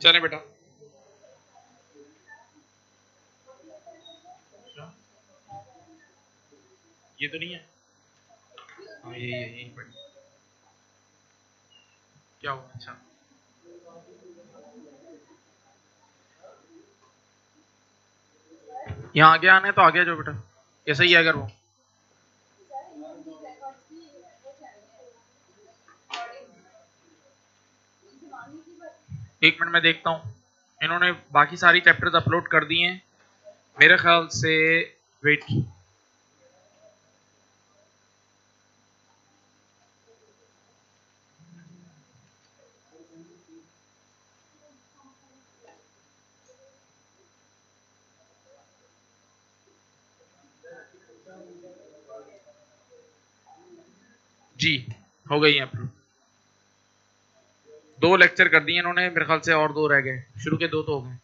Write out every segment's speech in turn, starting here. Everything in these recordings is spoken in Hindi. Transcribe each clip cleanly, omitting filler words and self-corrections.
चले बेटा। ये तो नहीं है। हाँ यही पड़ी। क्या हुआ? अच्छा यहाँ आगे आने तो आगे जो बेटा, कैसा ही है अगर वो। एक मिनट में देखता हूँ, इन्होंने बाकी सारी चैप्टर्स अपलोड कर दिए हैं मेरे ख्याल से। वेट, जी हो गई है अपलोड। 2 लेक्चर कर दिए इन्होंने मेरे ख्याल से, और 2 रह गए, शुरू के 2 तो हो गए।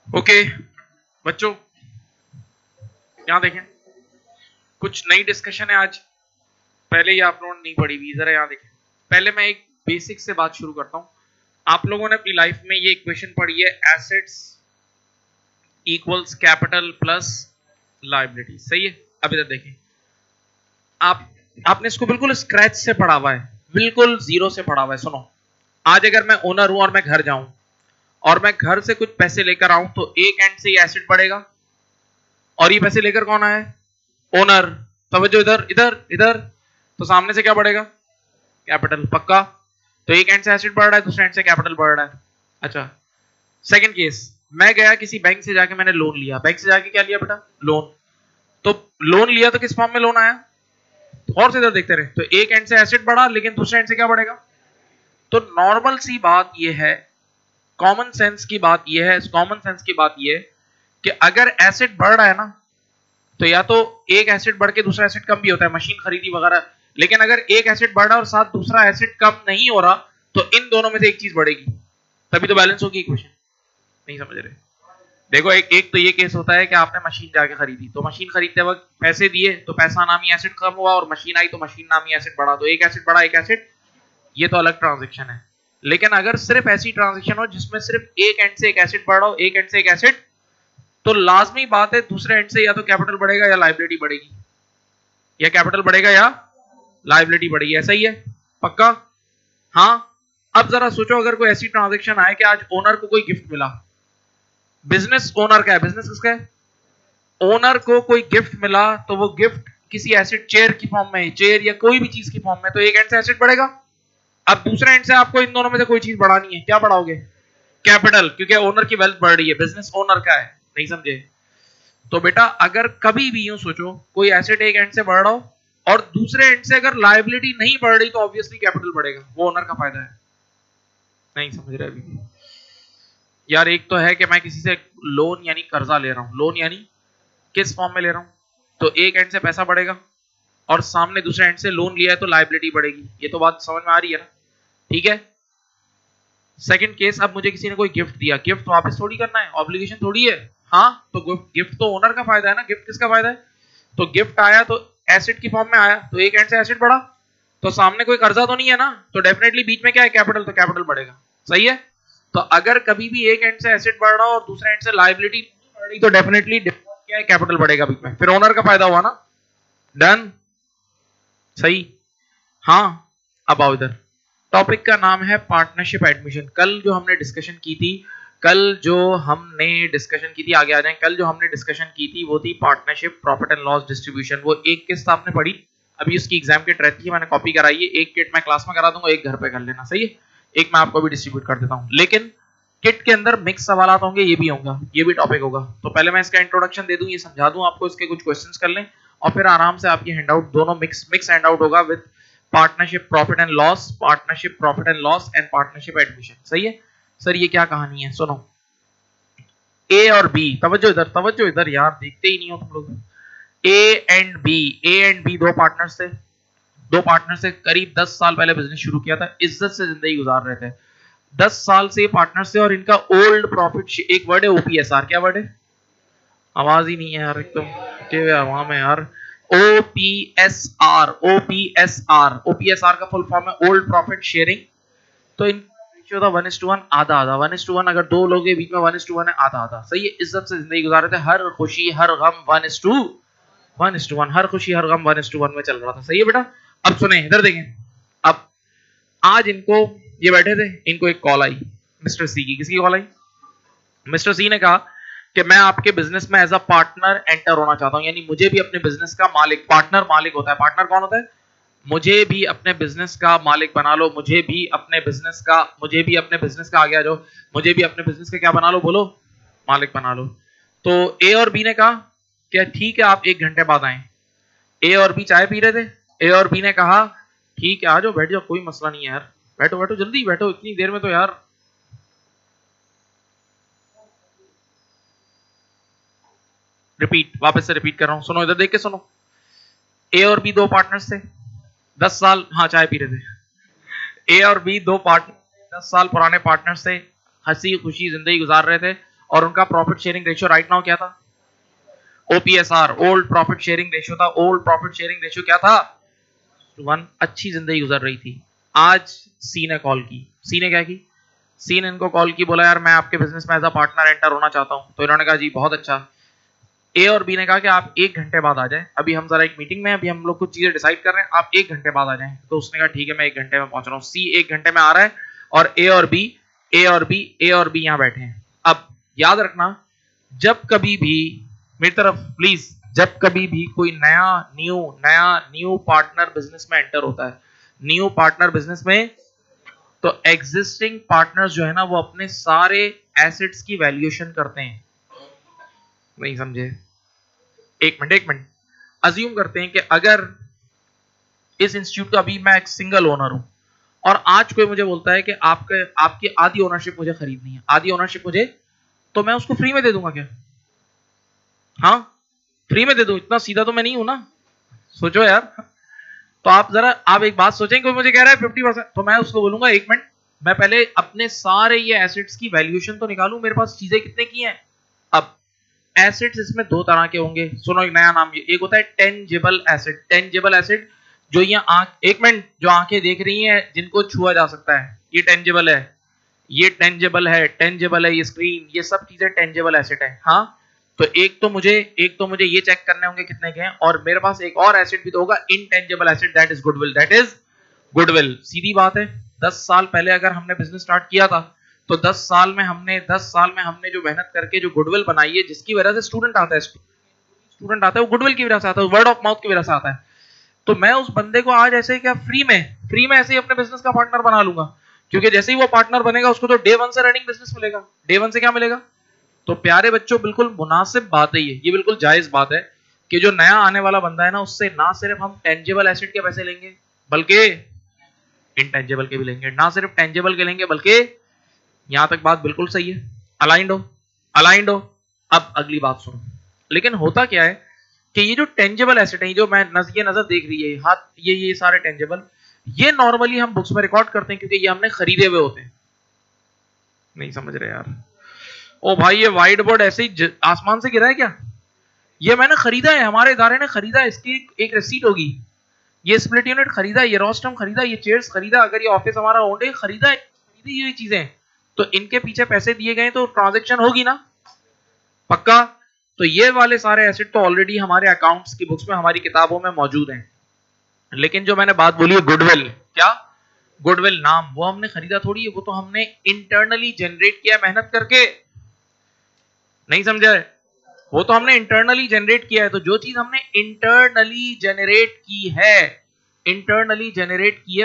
ओके बच्चों, यहाँ देखें, कुछ नई डिस्कशन है आज, पहले ही आप लोगों ने नहीं पढ़ी हुई। जरा यहाँ देखें, पहले मैं एक बेसिक से बात शुरू करता हूँ। आप लोगों ने अपनी लाइफ में ये इक्वेशन पढ़ी है, assets equals capital plus liability, सही है? अभी तक देखें, आपने इसको बिल्कुल स्क्रैच से पढ़ा हुआ है, बिल्कुल जीरो से पढ़ा हुआ है। सुनो, आज अगर मैं ओनर हूं और मैं घर जाऊं और मैं घर से कुछ पैसे लेकर आऊं, तो एक एंड से ये एसेट बढ़ेगा, और ये पैसे लेकर कौन आया? ओनर। तवज्जो, इधर इधर इधर, तो सामने से क्या बढ़ेगा? कैपिटल। पक्का? तो एक एंड से एसेट बढ़ रहा है, दूसरे एंड से कैपिटल बढ़ रहा है। अच्छा, सेकंड केस, मैं गया किसी बैंक से जाके मैंने लोन लिया। बैंक से जाके क्या लिया बेटा? लोन। तो लोन लिया तो किस फॉर्म में लोन आया? और से इधर देखते रहे, तो एक एंड से एसेट बढ़ा, लेकिन दूसरे एंड से क्या बढ़ेगा? तो नॉर्मल सी बात यह है, कॉमन सेंस की बात यह है, कॉमन सेंस की बात यह है कि अगर एसेट बढ़ रहा है ना, तो या तो एक एसेट बढ़ के दूसरा एसेट कम भी होता है, मशीन खरीदी वगैरह, लेकिन अगर एक एसेट बढ़ रहा है और साथ दूसरा एसेट कम नहीं हो रहा, तो इन दोनों में से एक चीज बढ़ेगी, तभी तो बैलेंस होगी इक्वेशन। नहीं समझ रहे? देखो, एक तो ये केस होता है कि आपने मशीन जाके खरीदी, तो मशीन खरीदते वक्त पैसे दिए तो पैसा नामी एसेट कम हुआ, और मशीन आई तो मशीन नामी एसेट बढ़ा, तो एक एसेट बढ़ा एक एसेट, ये तो अलग ट्रांजेक्शन है। लेकिन अगर सिर्फ ऐसी ट्रांजेक्शन हो जिसमें सिर्फ एक एंड से एक एसेट बढ़ा हो, एक एंड से एक एसेट, तो लाजमी बात है दूसरे एंड से या तो कैपिटल बढ़ेगा या लायबिलिटी बढ़ेगी, या कैपिटल बढ़ेगा या लायबिलिटी बढ़ेगी। ऐसा ही है? पक्का? हाँ। अब जरा सोचो, अगर कोई ऐसी ट्रांजेक्शन आए कि आज ओनर को कोई गिफ्ट मिला, बिजनेस ओनर का है, बिजनेस किसका है? ओनर को कोई गिफ्ट मिला, तो वो गिफ्ट किसी एसेट, चेयर की फॉर्म में, चेयर या कोई भी चीज की फॉर्म में, तो एक एंड से एसेट बढ़ेगा। अब दूसरे एंड से आपको इन दोनों में से कोई चीज बढ़ानी है, क्या बढ़ाओगे? कैपिटल, क्योंकि ओनर की वेल्थ बढ़ रही है, बिजनेस ओनर का है। नहीं समझे? तो बेटा, अगर कभी भी यूं सोचो, कोई एसेट एक एंड से बढ़ रहा हो और दूसरे एंड से अगर लायबिलिटी नहीं बढ़ रही, तो ऑब्वियसली कैपिटल बढ़ेगा, वो ओनर का फायदा है। नहीं समझ रहे अभी? यार, एक तो है कि मैं किसी से लोन यानी कर्जा ले रहा हूं, लोन यानी किस फॉर्म में ले रहा हूं, तो एक एंड से पैसा बढ़ेगा, और सामने दूसरे एंड से लोन लिया है तो लायबिलिटी बढ़ेगी। ये तो बात समझ में आ रही है ना? ठीक है। सेकंड केस, अब मुझे किसी ने कोई गिफ्ट दिया, गिफ्ट वापस थोड़ी करना है, ऑब्लिगेशन थोड़ी है। हाँ, तो गिफ्ट तो ओनर का फायदा है ना, गिफ्ट किसका फायदा है? तो गिफ्ट आया तो एसेट की फॉर्म में आया, तो एक एंड से एसेट बढ़ा, तो सामने कोई कर्जा तो नहीं है ना, तो डेफिनेटली बीच में क्या है? कैपिटल, तो कैपिटल बढ़ेगा। सही है? तो अगर कभी भी एक एंड से एसेट बढ़ रहा हो और दूसरे एंड से लायबिलिटी बढ़ रही, तो डेफिनेटली क्या है? कैपिटल बढ़ेगा बीच में, फिर ओनर का फायदा हुआ ना। डन? सही? हाँ। अब आओ इधर, टॉपिक का नाम है पार्टनरशिप एडमिशन। कल जो हमने डिस्कशन की थी, आगे आ जाए, कल जो हमने डिस्कशन की थी वो थी partnership profit and loss distribution. वो एक किस्त आपने पढ़ी, अभी उसकी एग्जाम किट रहती है, मैंने कॉपी कराई है। एक किट मैं क्लास में करा दूंगा, एक घर पे कर लेना, सही है? एक मैं आपको भी डिस्ट्रीब्यूट कर देता हूँ, लेकिन किट के अंदर मिक्स सवाल होंगे, ये भी होगा, ये भी टॉपिक होगा। तो पहले मैं इसका इंट्रोडक्शन दे दूं, ये समझा दूं आपको, इसके कुछ क्वेश्चंस कर लें, और फिर आराम से आपकी हैंडआउट दोनों मिक्स हैंडआउट होगा with partnership profit and loss, partnership profit and loss and partnership admission. सही है सर, ये क्या कहानी है? सुनो, ए और बी, तवज्जो इधर यार, देखते ही नहीं हो तुम लोग। ए एंड बी दो पार्टनर से करीब 10 साल पहले बिजनेस शुरू किया था, इज्जत से जिंदगी गुजार रहे थे। 10 साल से पार्टनर से, और इनका ओल्ड प्रॉफिट, एक वर्ड है ओपीएसआर, क्या वर्ड है? आवाज ही नहीं है यार, एकदम हवा में यार। ओपीएसआर का फुल फॉर्म है ओल्ड प्रॉफिट शेयरिंग। तो इन रेशियो था 1:1, आधा आधा, 1:1। अगर दो लोगों के बीच में 1:1 है, आधा आधा। सही है, इज्जत से जिंदगी गुजार रहे थे, हर खुशी हर गम 1:1, हर खुशी हर गम 1:1 में चल रहा था। सही है बेटा। अब सुने, इधर देखें। अब आज इनको, ये बैठे थे, इनको एक कॉल आई मिस्टर सी की। किसकी कॉल आई? मिस्टर सी ने कहा कि मैं आपके बिजनेस में एज अ पार्टनर एंटर होना चाहता हूं, यानी मुझे भी अपने बिजनेस का मालिक, पार्टनर मालिक होता है। पार्टनर कौन होता है? मुझे भी अपने बिजनेस का मालिक बना लो, मुझे भी अपने बिजनेस का आगे आ जाओ, मुझे भी अपने बिजनेस का क्या बना लो, बोलो, मालिक बना लो। तो ए और बी ने कहा क्या ठीक है, आप 1 घंटे बाद आए। ए और बी चाय पी रहे थे। ए और बी ने कहा ठीक है, आ जाओ, बैठ जाओ, कोई मसला नहीं है यार, बैठो बैठो, जल्दी बैठो, इतनी देर में तो यार। वापस से रिपीट कर रहा हूं, सुनो, इधर देख के सुनो। ए और बी दो पार्टनर्स थे, 10 साल, हाँ चाय पी रहे थे। ए और बी दो पार्टनर, 10 साल पुराने पार्टनर्स थे, हंसी खुशी जिंदगी गुजार रहे थे, और उनका profit sharing ratio right now क्या था? ओपीएसआर, ओल्ड प्रॉफिट शेयरिंग रेशियो था। ओल्ड प्रॉफिट शेयरिंग रेशियो क्या था? 1। अच्छी जिंदगी गुजर रही थी। आज सी ने कॉल की। सी ने क्या की? सी ने इनको कॉल की, बोला यार मैं आपके बिजनेस में एज अ पार्टनर एंटर होना चाहता हूं। तो इन्होंने कहा जी बहुत अच्छा। ए और बी ने कहा कि आप 1 घंटे बाद आ जाएं, अभी हम जरा एक मीटिंग में, अभी हम लोग कुछ चीजें डिसाइड कर रहे हैं, आप 1 घंटे बाद आ जाएं। तो उसने कहा ठीक है, मैं 1 घंटे में पहुंच रहा हूँ। सी 1 घंटे में आ रहा है, और ए और बी यहां बैठे हैं। अब याद रखना, जब कभी भी मेरी तरफ प्लीज, जब कभी भी कोई न्यू पार्टनर बिजनेस में एंटर होता है, न्यू पार्टनर बिजनेस में, तो एग्जिस्टिंग पार्टनर्स जो है ना, वो अपने सारे एसेट्स की वैल्यूएशन करते हैं। नहीं समझे? एक मिनट, अज्यूम करते हैं कि अगर इस इंस्टीट्यूट का अभी मैं एक सिंगल ओनर हूं, और आज कोई मुझे बोलता है कि आपकी आधी ओनरशिप मुझे खरीदनी है, आधी ओनरशिप मुझे, तो मैं उसको फ्री में दे दूंगा क्या? हाँ, फ्री में दे दूं? इतना सीधा तो मैं नहीं हूं ना, सोचो यार। तो आप एक बात सोचें, कोई मुझे कह रहा है 50%, तो मैं उसको बोलूंगा 1 मिनट, मैं पहले अपने सारे ये एसेट्स की वैल्यूएशन तो निकालूं, मेरे पास चीजें कितने की हैं। अब एसेट्स इसमें 2 तरह के होंगे, सुनो एक नया नाम, एक होता है टेंजिबल एसेट। टेंजिबल एसेट जो ये एक मिनट, जो आंखें देख रही हैं, जिनको छुआ जा सकता है, ये टेंजिबल है, ये टेंजिबल है, ये स्क्रीन, ये सब चीजें टेंजिबल एसेट है। हाँ, तो एक तो मुझे ये चेक करने होंगे कितने के हैं, और मेरे पास एक और एसेट भी तो होगा, intangible asset, that is goodwill. सीधी बात है, 10 साल पहले अगर हमने बिजनेस स्टार्ट किया था, तो 10 साल में हमने जो मेहनत करके जो गुडविल बनाई है, जिसकी वजह से स्टूडेंट आता है, वो गुडविल की वजह से आता है, वर्ड ऑफ माउथ की वजह से आता है। तो मैं उस बंदे को आज ऐसे क्या फ्री में ऐसे ही अपने बिजनेस का पार्टनर बना लूंगा, क्योंकि जैसे ही वो पार्टनर बनेगा, उसको तो डे 1 से रनिंग बिजनेस मिलेगा। डे 1 से क्या मिलेगा? तो प्यारे बच्चों, बिल्कुल मुनासिब बात है, ये बिल्कुल जायज बात है कि जो नया आने वाला बंदा है ना, उससे ना सिर्फ हम टेंजिबल एसेट के पैसे लेंगे, बल्कि इंटेंजिबल के भी लेंगे। ना सिर्फ टेंजिबल के लेंगे, बल्कि, यहां तक बात बिल्कुल सही है, अलाइंड हो। अब अगली बात सुनो। लेकिन होता क्या है कि ये जो टेंजिबल एसेट है, जो मैं ये नजर देख रही है, हाथ, ये सारे टेंजिबल, ये नॉर्मली हम बुक्स में रिकॉर्ड करते हैं, क्योंकि ये हमने खरीदे हुए होते हैं। नहीं समझ रहे यार? ओ भाई, ये व्हाइट बोर्ड ऐसे ही आसमान से गिरा है क्या? ये मैंने खरीदा है, हमारे इदारे ने खरीदा है, इसकी एक रिसीट होगी। ये स्प्लिट यूनिट खरीदा, ये रोस्टम खरीदा, ये चेयर्स खरीदा, अगर ये ऑफिस हमारा ओन्ड है, खरीदा, खरीदी हुई चीजें, तो इनके पीछे पैसे दिए गए, तो ट्रांजैक्शन होगी ना, पक्का। तो ये वाले सारे एसेट तो ऑलरेडी हमारे अकाउंट्स की बुक्स में, हमारी किताबों में मौजूद हैं। लेकिन जो मैंने बात बोली है गुडविल, क्या गुडविल नाम, वो हमने खरीदा थोड़ी है, वो तो हमने इंटरनली जनरेट किया मेहनत करके। नहीं समझा है? वो तो हमने इंटरनली जनरेट किया है। तो जो चीज हमने इंटरनली जनरेट की है,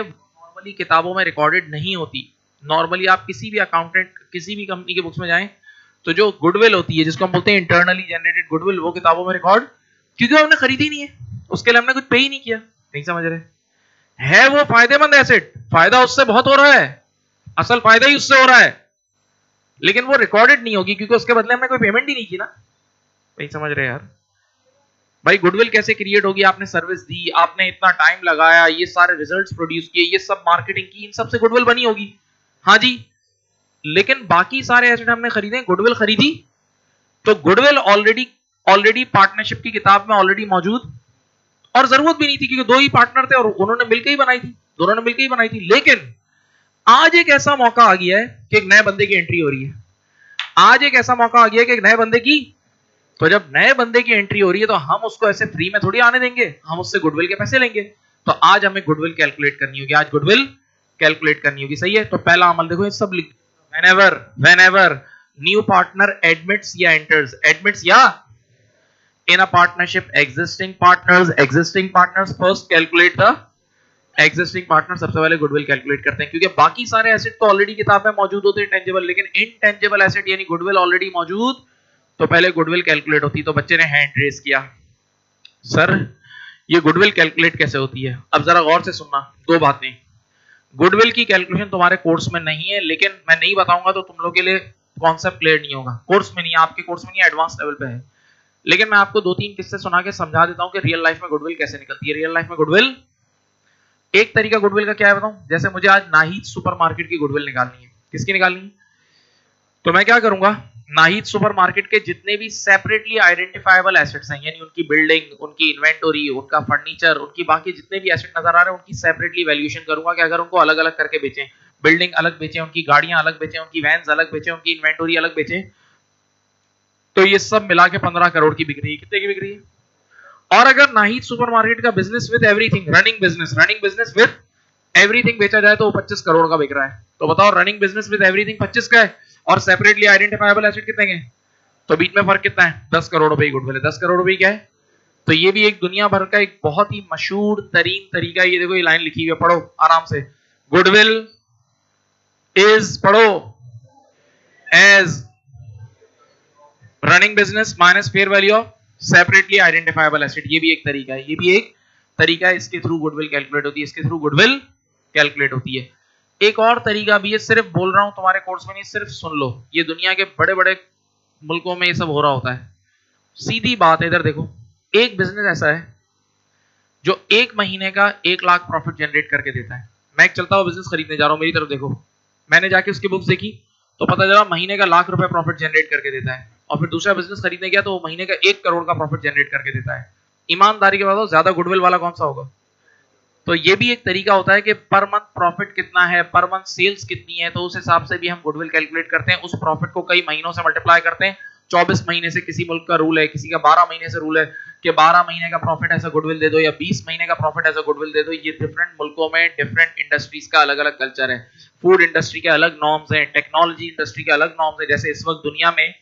नॉर्मली किताबों में रिकॉर्डेड नहीं होती। नॉर्मली आप किसी भी अकाउंटेंट, किसी भी कंपनी के बुक्स में जाएं, तो जो गुडविल होती है, जिसको हम बोलते हैं इंटरनली जनरेटेड गुडविल, वो किताबों में रिकॉर्ड, क्योंकि हमने खरीदी नहीं है, उसके लिए हमने कुछ पे ही नहीं किया। नहीं समझ रहे? है वो फायदेमंद एसेट, फायदा उससे बहुत हो रहा है, असल फायदा ही उससे हो रहा है, लेकिन वो रिकॉर्डेड नहीं होगी क्योंकि उसके बदले हमने कोई पेमेंट ही नहीं की ना। नहीं समझ रहे यार भाई, गुडविल कैसे क्रिएट होगी? आपने सर्विस दी, आपने इतना टाइम लगाया, ये सारे रिजल्ट्स प्रोड्यूस किए, ये सब मार्केटिंग की, इन सब से गुडविल बनी होगी। हाँ जी, लेकिन बाकी सारे एसेट हमने खरीदे, गुडविल खरीदी, तो गुडविल ऑलरेडी ऑलरेडी पार्टनरशिप की किताब में ऑलरेडी मौजूद, और जरूरत भी नहीं थी क्योंकि दो ही पार्टनर थे और उन्होंने मिलकर ही बनाई थी, दोनों ने मिलकर ही बनाई थी। लेकिन आज एक ऐसा मौका आ गया है कि एक नए बंदे की एंट्री हो रही है, आज एक ऐसा मौका आ गया है कि एक नए बंदे की, तो जब नए बंदे की एंट्री हो रही है तो हम उसको ऐसे फ्री में थोड़ी आने देंगे, हम उससे गुडविल के पैसे लेंगे। तो आज हमें गुडविल कैलकुलेट करनी होगी, आज गुडविल कैलकुलेट करनी होगी। सही है, तो पहला अमल देखो, ये सब लिख, whenever new partner admits या enters, admits या in a partnership, existing partners first calculate the existing partner, सबसे पहले गुडविल कैलकुलेट करते हैं क्योंकि बाकी सारे एसेट तो ऑलरेडी किताब में मौजूद होते हैं टेंजेबल, लेकिन इनटेंजेबल एसेट यानी गुडविल ऑलरेडी मौजूद, तो पहले गुडविल कैलकुलेट होती। तो बच्चे ने हैंड रेज किया, सर ये गुडविल कैलकुलेट कैसे होती है? अब जरा गौर से सुनना, दो बातें, गुडविल की कैलकुलेशन तुम्हारे कोर्स में नहीं है, लेकिन मैं नहीं बताऊंगा तो तुम लोग के लिए कॉन्सेप्ट क्लियर नहीं होगा, कोर्स में नहीं है, आपके कोर्स में नहीं है, एडवांस लेवल पे है, लेकिन मैं आपको दो तीन किस्से सुना के समझा देता हूं कि रियल लाइफ में गुडविल कैसे निकलती है। रियल लाइफ में गुडविल, एक तरीका गुडविल का क्या है बताऊं, जैसे मुझे आज नाहिद सुपरमार्केट की गुडविल निकालनी है, किसकी निकालनी है? तो मैं क्या करूंगा, नाहिद सुपरमार्केट के जितने भी सेपरेटली आइडेंटिफाइबल एसेट्स हैं, यानी उनकी बिल्डिंग, उनकी इन्वेंटरी, उनका फर्नीचर, उनकी बाकी जितने भी एसेट नजर आ रहे हैं, उनकी सेपरेटली वैल्यूएशन करूंगा कि अगर उनको अलग अलग करके बेचें, बिल्डिंग अलग बेचें, उनकी गाड़ियां अलग बेचें, उनकी वैन्स अलग बेचें, उनकी इन्वेंटरी अलग बेचें, तो ये सब मिला के 15 करोड़ की बिक रही है। कितने की बिक रही है? और अगर नाहिद सुपरमार्केट का business with everything, running business with everything बेचा जाए तो 25 करोड़ का बिक रहा है। तो बताओ, रनिंग बिजनेस विद एवरीथिंग 25 का है और सेपरेटली आइडेंटिफाइबल एसेट कितने के? तो बीच में फर्क कितना है? 10 करोड़ रुपए की गुडविल है। 10 करोड़ रुपए क्या है? तो ये भी एक दुनिया भर का एक बहुत ही मशहूर तरीन तरीका, ये देखो ये लाइन लिखी हुई है, पढ़ो आराम से, गुडविल इज, पढ़ो, as running business minus fair value of separately identifiable asset. ये भी एक तरीका है, ये भी एक तरीका है, इसके थ्रू गुडविल कैलकुलेट होती है, इसके थ्रू गुडविल कैलकुलेट होती है। एक और तरीका भी है, सिर्फ बोल रहा हूं तुम्हारे कोर्स में नहीं, सिर्फ सुन लो, ये दुनिया के बड़े बड़े मुल्कों में ये सब हो रहा होता है। सीधी बात है, इधर देखो, एक बिजनेस ऐसा है जो एक महीने का 1 लाख प्रॉफिट जनरेट करके देता है। मैं एक चलता हुआ बिजनेस खरीदने जा रहा हूं, मेरी तरफ देखो, मैंने जाके उसकी बुक्स देखी तो पता चला महीने का 1 लाख रुपए प्रॉफिट जनरेट करके देता है। और फिर दूसरा बिजनेस खरीदने गया तो वो महीने का 1 करोड़ का प्रॉफिट जनरेट करके देता है। ईमानदारी के बाद ज्यादा गुडविल वाला कौन सा होगा? तो ये भी एक तरीका होता है कि पर मंथ प्रॉफिट कितना है, पर मंथ सेल्स कितनी है, तो उस हिसाब से भी हम गुडविल कैलकुलेट करते हैं। उस प्रॉफिट को कई महीनों से मल्टीप्लाई करते हैं, 24 महीने से किसी मुल्क का रूल है, किसी का 12 महीने से रूल है कि 12 महीने का प्रॉफिट ऐसा गुडविल दे दो या 20 महीने का प्रॉफिट ऐसा गुडविल दे दो। ये डिफरेंट मुल्कों में डिफरेंट इंडस्ट्रीज का अलग अलग कल्चर है। फूड इंडस्ट्री के अलग नॉर्म्स हैं, टेक्नोलॉजी इंडस्ट्री के अलग नॉर्म्स हैं। जैसे इस वक्त दुनिया में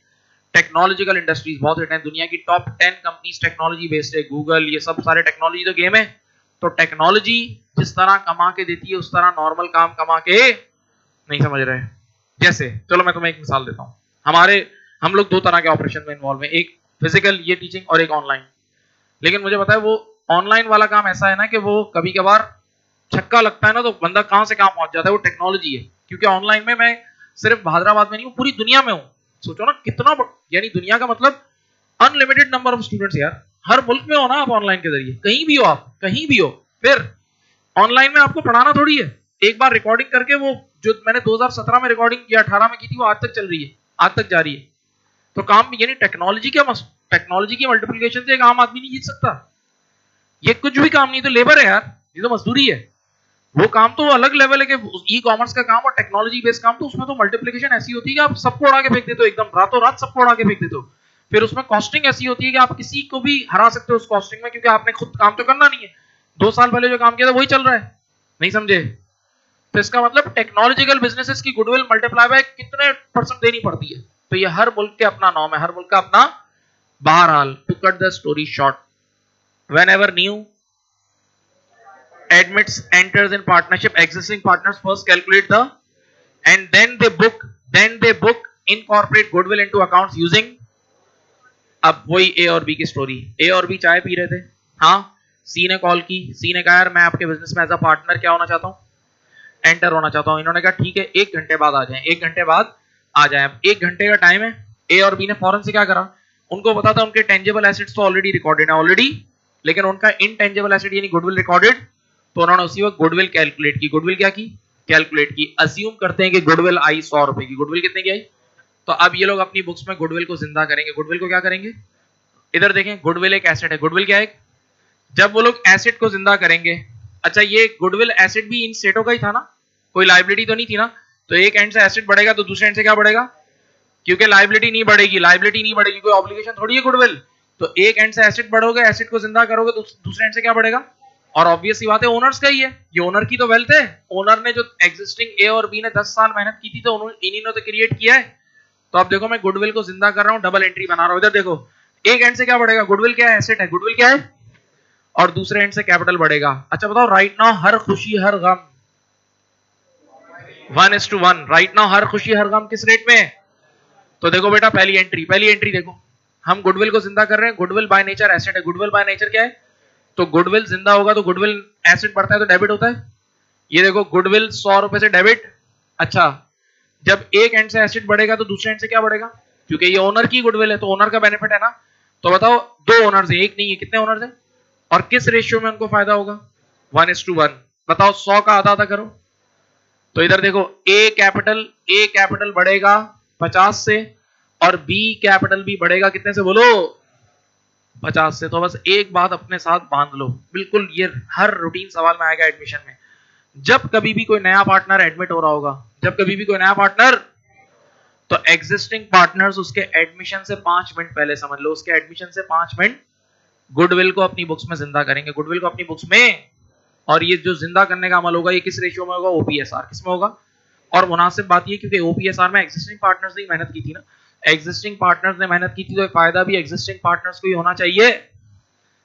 टेक्नोलॉजिकल इंडस्ट्रीज बहुत हिट हैं, दुनिया की टॉप 10 कंपनीज टेक्नोलॉजी बेस्ड है, गूगल, ये सब सारे टेक्नोलॉजी तो गेम है। तो टेक्नोलॉजी जिस तरह कमा के देती है उस तरह नॉर्मल काम कमा के नहीं, समझ रहे? जैसे चलो मैं तुम्हें एक मिसाल देता हूं, हम लोग दो तरह के ऑपरेशन में इन्वॉल्व हैं, एक फिजिकल ये टीचिंग और एक ऑनलाइन। लेकिन मुझे पता है वो ऑनलाइन वाला काम ऐसा है ना कि वो कभी कभार छक्का लगता है ना तो बंदा कहां से कहां पहुंच जाता है, वो टेक्नोलॉजी है। क्योंकि ऑनलाइन में मैं सिर्फ हैदराबाद में नहीं हूं, पूरी दुनिया में हूं। सोचो ना कितना, यानी दुनिया का मतलब अनलिमिटेड नंबर ऑफ स्टूडेंट्स यार, हर मुल्क में हो ना आप ऑनलाइन के जरिए, कहीं भी हो आप, कहीं भी हो। फिर ऑनलाइन में आपको पढ़ाना थोड़ी है, एक बार रिकॉर्डिंग करके, वो जो मैंने 2017 में रिकॉर्डिंग या 18 में की थी वो आज तक चल रही है, आज तक जारी है। तो काम, यानी टेक्नोलॉजी की मल्टीप्लिकेशन से एक आम आदमी नहीं जीत सकता। ये कुछ भी काम नहीं, तो लेबर है यार, ये तो मजदूरी है। वो काम तो अलग लेवल है कि ई कॉमर्स का काम और टेक्नोलॉजी बेस्ड काम, तो उसमें तो मल्टीप्लिकेशन ऐसी होती है कि आप सबको उड़ा के फेंक देते हो, एकदम रातों रात सबको उड़ा के फेंक देते हो। फिर उसमें कॉस्टिंग ऐसी होती है कि आप किसी को भी हरा सकते हो उस कॉस्टिंग में, क्योंकि आपने खुद काम तो करना नहीं है, 2 साल पहले जो काम किया था वही चल रहा है। नहीं समझे? तो इसका मतलब टेक्नोलॉजिकल बिजनेसेस की गुडविल मल्टीप्लाई बाय कितने % देनी पड़ती है। तो ये हर मुल्क के अपना नॉर्म है, हर मुल्क का अपना। बहरहाल, to cut the story short, whenever new admits enters in partnership, existing partners first calculate the, and then they book incorporate goodwill into accounts using, अब वही ए और बी की स्टोरी, ए और बी चाय पी रहे थे, हाँ, सी ने कॉल की, सी ने कहा यार मैं आपके बिजनेस में एज अ पार्टनर क्या होना चाहता हूँ, एंटर होना चाहता हूँ। इन्होंने कहा ठीक है 1 घंटे बाद आ जाए, 1 घंटे बाद आ जाए। 1 घंटे का टाइम है। ए और बी ने फौरन से क्या करा, उनको पता था उनके टेंजेबल एसेट्स तो ऑलरेडी रिकॉर्डेड है ऑलरेडी, लेकिन उनका इनटेंजेबल एसेट यानी गुडविल रिकॉर्डेड, तो उन्होंने उसी वक्त गुडविल कैलकुलेट की। गुडविल क्या की, कैलकुलेट की। अज्यूम करते हैं कि गुडविल आई 100 रुपए की, गुडविल कितने की आई, तो अब ये लोग अपनी बुक्स में गुडविल को जिंदा करेंगे। गुडविल को क्या करेंगे, इधर देखें, गुडविल एक एसेट है। गुडविल क्या है, जब वो लोग एसेट को जिंदा करेंगे, अच्छा ये गुडविल एसेट भी इन सेटों का ही था ना, कोई लाइबिलिटी तो नहीं थी ना, तो एक एंड से एसेट बढ़ेगा तो दूसरे एंड से क्या बढ़ेगा, क्योंकि लाइबिलिटी नहीं बढ़ेगी, लाइबिलिटी नहीं बढ़ेगी, कोई ऑब्लिगेशन थोड़ी है गुडविल, तो एक एंड से एसेट बढ़ोगे, एसेट को जिंदा करोगे तो दूसरे एंड से क्या बढ़ेगा, और ऑब्वियस सी बात है ओनर्स का ही है, ये ओनर की तो वेल्थ है। ओनर ने जो एग्जिस्टिंग ए और बी ने 10 साल मेहनत की थी तो इन्हीं ने तो क्रिएट किया है। तो अब देखो मैं गुडविल को जिंदा कर रहा हूं, डबल एंट्री बना रहा हूं। इधर देखो एक एंड से क्या बढ़ेगा, गुडविल क्या है, एसेट है, गुडविल क्या है, और दूसरे एंड से कैपिटल बढ़ेगा। अच्छा बताओ राइट नाउ हर खुशी हर गम 1:1, राइट नाउ हर खुशी हर गम किस रेट में है, तो देखो बेटा पहली एंट्री देखो, हम गुडविल को जिंदा कर रहे हैं, गुडविल बाय नेचर एसेट है, गुडविल बाय नेचर क्या है, तो गुडविल जिंदा होगा तो गुडविल एसेट बढ़ता है तो डेबिट होता है। ये देखो गुडविल 100 रुपए से डेबिट। अच्छा जब एक एंड से एसेट बढ़ेगा तो दूसरे एंड से क्या बढ़ेगा, क्योंकि ये ओनर की गुडविल है तो ओनर का बेनिफिट है ना। तो बताओ 2 ओनर्स है, एक नहीं है, कितने ओनर्स है, और किस रेशियो में उनको फायदा होगा, 1:1। बताओ 100 का आधा आधा करो, तो इधर देखो ए कैपिटल बढ़ेगा 50 से और बी कैपिटल भी बढ़ेगा कितने से बोलो, 50 से। तो बस एक बात अपने साथ बांध लो, बिल्कुल ये हर रूटीन सवाल में आएगा एडमिशन में, जब कभी भी कोई नया पार्टनर एडमिट हो रहा होगा, जब कभी भी कोई नया पार्टनर, तो एग्जिस्टिंग पार्टनर्स उसके एडमिशन से 5 मिनट पहले समझ लो, उसके एडमिशन से 5 मिनट गुडविल को अपनी बुक्स में जिंदा करेंगे, गुडविल को अपनी बुक्स में। और ये जो जिंदा करने का अमल होगा ये किस रेशियो में होगा, ओपीएसआर, किसमें होगा। और मुनासिब बात ये क्योंकि ओपीएसआर में एग्जिस्टिंग पार्टनर्स ने मेहनत की थी ना, एग्जिस्टिंग पार्टनर्स ने मेहनत की थी तो फायदा भी एग्जिस्टिंग पार्टनर्स को ही होना चाहिए।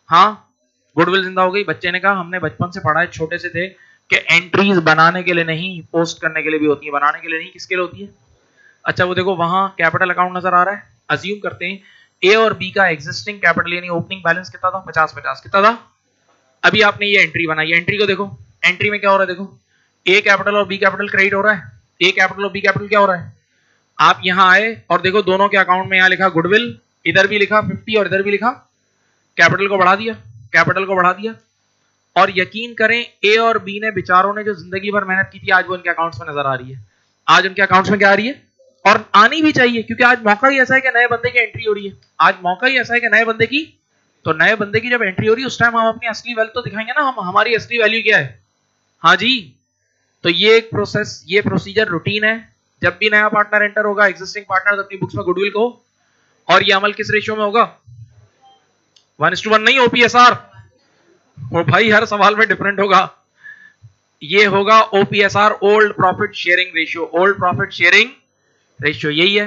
हाँ गुडविल जिंदा हो गई। बच्चे ने कहा हमने बचपन से पढ़ा है, छोटे से थे, कि एंट्रीज बनाने के लिए नहीं पोस्ट करने के लिए भी होती है, बनाने के लिए नहीं, किसके लिए होती है। अच्छा वो देखो वहां कैपिटल अकाउंट नजर आ रहा है, अज्यूम करते हैं ए और बी का एग्जिस्टिंग कैपिटल यानी ओपनिंग बैलेंस कितना था, 50-50 कितना था। अभी आपने ये एंट्री बनाई, एंट्री को देखो, एंट्री में क्या हो रहा है, देखो ए कैपिटल और बी कैपिटल क्रेडिट हो रहा है, ए कैपिटल और बी कैपिटल क्या हो रहा है। आप यहां आए और देखो दोनों के अकाउंट में यहां लिखा गुडविल, इधर भी लिखा 50 और इधर भी लिखा, कैपिटल को बढ़ा दिया, कैपिटल को बढ़ा दिया। और यकीन करें ए और बी ने बेचारों ने जो जिंदगी भर मेहनत की थी आज वो उनके अकाउंट्स में नजर आ रही है, आज उनके अकाउंट्स में क्या आ रही है, और आनी भी चाहिए क्योंकि आज मौका ही ऐसा है कि नए बंदे की एंट्री हो रही है, आज मौका ही ऐसा है कि नए बंदे की, तो नए बंदे की जब एंट्री हो रही है उस टाइम हम अपनी असली वेल्थ तो दिखाएंगे ना, हम हमारी असली वैल्यू क्या है। हाँ जी, तो ये एक प्रोसेस, ये प्रोसीजर रूटीन है, जब भी नया पार्टनर एंटर होगा एग्जिस्टिंग पार्टनर अपनी बुक्स में गुडविल को, और ये अमल किस रेशियो में होगा, 1:1 नहीं ओपीएसआर, वो भाई हर सवाल में डिफरेंट होगा, ये होगा OPSR, old profit sharing ratio, old profit sharing ratio यही है।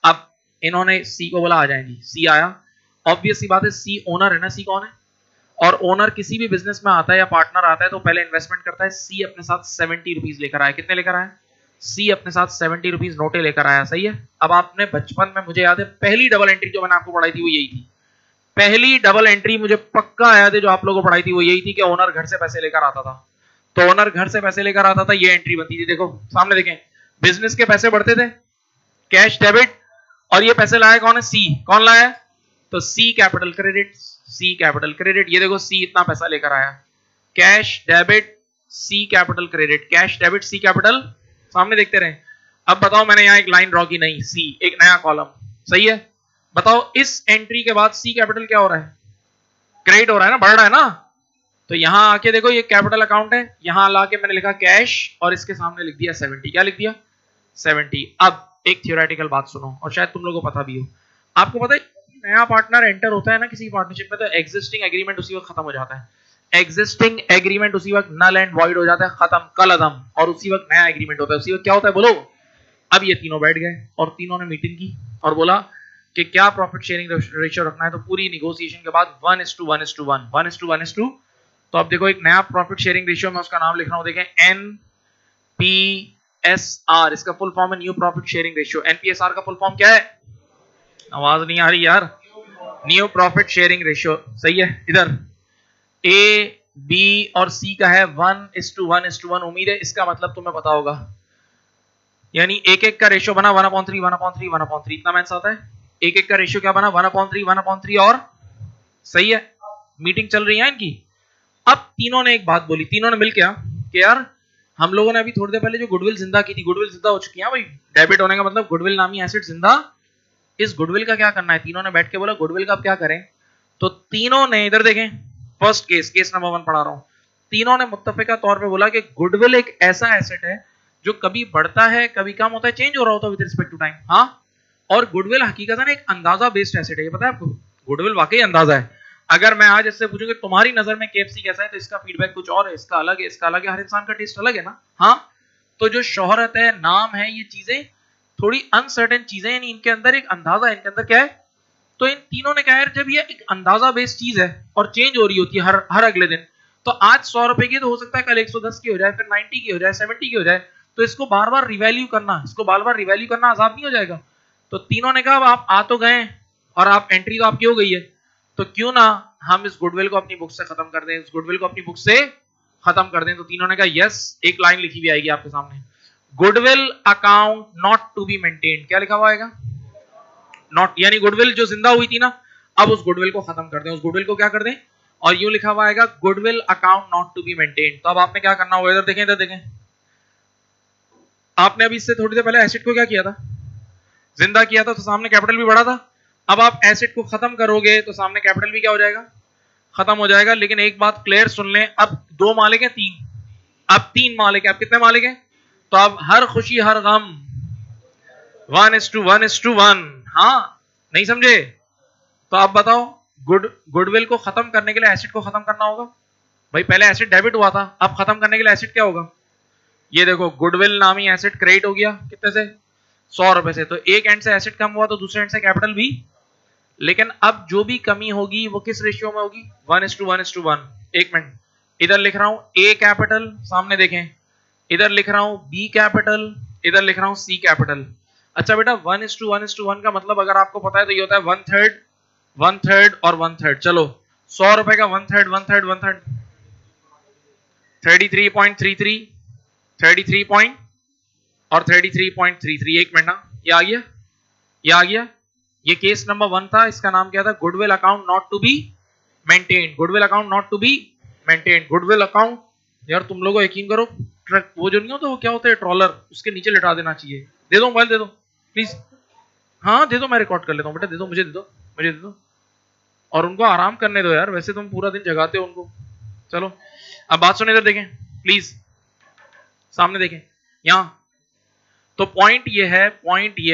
अब इन्होंने सी को बोला आ जाएंगी, सी आया, ऑब्वियस सी बात है सी ओनर है ना, सी कौन है, और ओनर किसी भी बिजनेस में आता है या पार्टनर आता है तो पहले इन्वेस्टमेंट करता है। सी अपने साथ 70 रुपीज लेकर आया, कितने लेकर आया, सी अपने साथ 70 रुपीज नोटे लेकर आया, सही है। अब आपने बचपन में, मुझे याद है पहली डबल एंट्री जो मैंने आपको पढ़ाई थी वो यही थी, पहली डबल एंट्री मुझे पक्का याद है जो आप लोगों को पढ़ाई थी वो यही थी कि ओनर घर से पैसे लेकर आता था, तो ओनर घर से पैसे लेकर आता था, ये एंट्री बनती थी। देखो सामने देखें, बिजनेस के पैसे बढ़ते थे, कैश डेबिट, और ये पैसे लाया कौन है, सी, कौन लाया, तो C capital credit, C capital credit, ये देखो सी इतना पैसा लेकर आया, cash debit C capital credit, cash debit C capital, सामने देखते रहे। अब बताओ मैंने यहां एक लाइन ड्रॉ की, नहीं सी एक नया कॉलम, सही है। बताओ इस एंट्री के बाद सी कैपिटल क्या हो रहा है, क्रेडिट हो रहा है ना, बढ़ रहा है ना, तो यहां आके देखो ये कैपिटल अकाउंट है, यहां लाके मैंने लिखा कैश और इसके सामने लिख दिया 70, क्या लिख दिया 70। अब एक थियोरेटिकल बात सुनो और शायद तुम लोगों को पता भी हो, आपको पता है नया पार्टनर एंटर होता है ना किसी पार्टनरशिप में तो एग्जिस्टिंग एग्रीमेंट उसी वक्त खत्म हो जाता है, एग्जिस्टिंग एग्रीमेंट उसी वक्त नल एंड वॉइड हो जाता है, खत्म कल अदम, और उसी वक्त नया एग्रीमेंट होता है, उसी वक्त क्या होता है बोलो। अब ये तीनों बैठ गए और तीनों ने मीटिंग की और बोला कि क्या प्रॉफिट शेयरिंग रेशियो रखना है, तो पूरी निगोशिएशन के बाद 1:1:1 1:1:2। तो अब देखो एक नया प्रॉफिट शेयरिंग रेशियो में उसका नाम लिख रहा हूं, देखें NPSR, इसका फुल फॉर्म है new profit sharing ratio. NPSR का फुल फॉर्म क्या है, आवाज नहीं आ रही यार, न्यू प्रॉफिट शेयरिंग रेशियो, सही है। इधर ए बी और सी का है 1:1:1। उम्मीद है इसका मतलब तुम्हें पता होगा, यानी एक एक का रेशियो बना 1/3 1/3 1/3। इतना मैंने आता है, एक एक का रेशियो क्या बना 1/3 1/3। और सही है, मीटिंग चल रही है इनकी। अब तीनों ने एक बात बोली, तीनों ने मिलकर कि यार हम लोगों ने अभी थोड़ी देर पहले जो गुडविल जिंदा की थी, गुडविल जिंदा हो चुकी है भाई। डेबिट होने का मतलब गुडविल नामी एसेट जिंदा। इस गुडविल का क्या करना है? तीनों ने बैठ के बोला गुडविल का अब क्या करें। तो तीनों ने इधर देखें, फर्स्ट केस नंबर 1 पढ़ा रहा हूं। तीनों ने मुत्तफिका तौर पे बोला कि गुडविल एक ऐसा एसेट है जो कभी बढ़ता है कभी कम होता है, चेंज हो रहा होता है विद रिस्पेक्ट टू टाइम। हाँ, और गुडविल हकीकतन एक अंदाजा बेस्ड एसेट है, ये पता है आपको? गुडविल वाकई अंदाजा है। अगर मैं आज इससे पूछूं कि तुम्हारी नजर में केएफसी कैसा है, तो इसका फीडबैक कुछ और है, इसका अलग है, इसका अलग है। हर इंसान का टेस्ट अलग है ना। हाँ, तो जो शोहरत है, नाम है, ये चीजें थोड़ी अनसर्टेन चीजें, यानी इनके अंदर एक अंदाजा है, इनके अंदर क्या है। तो इन तीनों ने कहा यार जब ये एक अंदाजा बेस्ड चीज है और चेंज हो रही होती है हर अगले दिन, तो आज 100 रुपए की तो हो सकता है कल 110 की हो जाए, फिर 90 की हो जाए, 70 की हो जाए। तो इसको बार बार रिवैल्यू करना, आजाद नहीं हो जाएगा। तो तीनों ने कहा आप आ तो गए और आप एंट्री तो आपकी हो गई है, तो क्यों ना हम इस गुडविल को अपनी बुक से खत्म कर दें, इस गुडविल को अपनी बुक से खत्म कर दें। तो तीनों ने कहा यस। एक लाइन लिखी हुई आएगी आपके सामने, goodwill account not to be maintained. क्या लिखा हुआ आएगा? नॉट, यानी गुडविल जो जिंदा हुई थी ना, अब उस गुडविल को खत्म कर दें, उस गुडविल को क्या कर दें। और यूं लिखा हुआ आएगा goodwill account not to be maintained. तो अब आपने क्या करना होगा, इधर देखें, इधर देखें। आपने अभी इससे थोड़ी देर पहले एसेट को क्या किया था? जिंदा किया था, तो सामने कैपिटल भी बढ़ा था। अब आप एसेट को खत्म करोगे तो सामने कैपिटल भी क्या हो जाएगा? खत्म हो जाएगा। लेकिन एक बात क्लियर सुन लें, अब 2 मालिक है, 3, अब 3 मालिक है। अब कितने मालिक हैं? तो अब हर खुशी हर गम 1:1:1। हाँ, नहीं समझे? तो आप बताओ, गुडविल को खत्म करने के लिए एसेट को खत्म करना होगा भाई। पहले एसेट डेबिट हुआ था, अब खत्म करने के लिए एसेट क्या होगा? ये देखो, गुडविल नामी एसेट क्रेडिट हो गया, कितने से? 100 रुपए से। तो एक एंड से एसेट कम हुआ तो दूसरे एंड से कैपिटल भी। लेकिन अब जो भी कमी होगी वो किस रेशियो में होगी? 1:1:1। एक मिनट, इधर लिख रहा हूं ए कैपिटल, सामने देखें, इधर लिख रहा हूं बी कैपिटल, इधर लिख रहा हूं सी कैपिटल। अच्छा बेटा, 1:1:1 का मतलब अगर आपको पता है तो ये होता है 1/3 1/3 और 1/3। चलो 100 रुपए का 1/3 1/3 1/3 33.33 33 पॉइंट और 33.33। एक मिनट ना, ये आ गया, ये आ गया। ये केस नंबर 1 था, इसका नाम क्या था? Goodwill account not to be maintained. Goodwill account not to be maintained. Goodwill account, यार तुम लोगों यकीन करो, ट्रक वो जो नहीं होता, वो क्या होता है, ट्रॉलर, उसके नीचे लिटा देना चाहिए। दे दो मोबाइल, दे दो प्लीज। हाँ दे दो, मैं रिकॉर्ड कर लेता हूँ बेटा, दे दो मुझे, दे दो मुझे, दे दो। और उनको आराम करने दो यार, वैसे तुम पूरा दिन जगाते हो उनको। चलो अब बात सुने, इधर देखें प्लीज, सामने देखें यहां। तो पॉइंट ये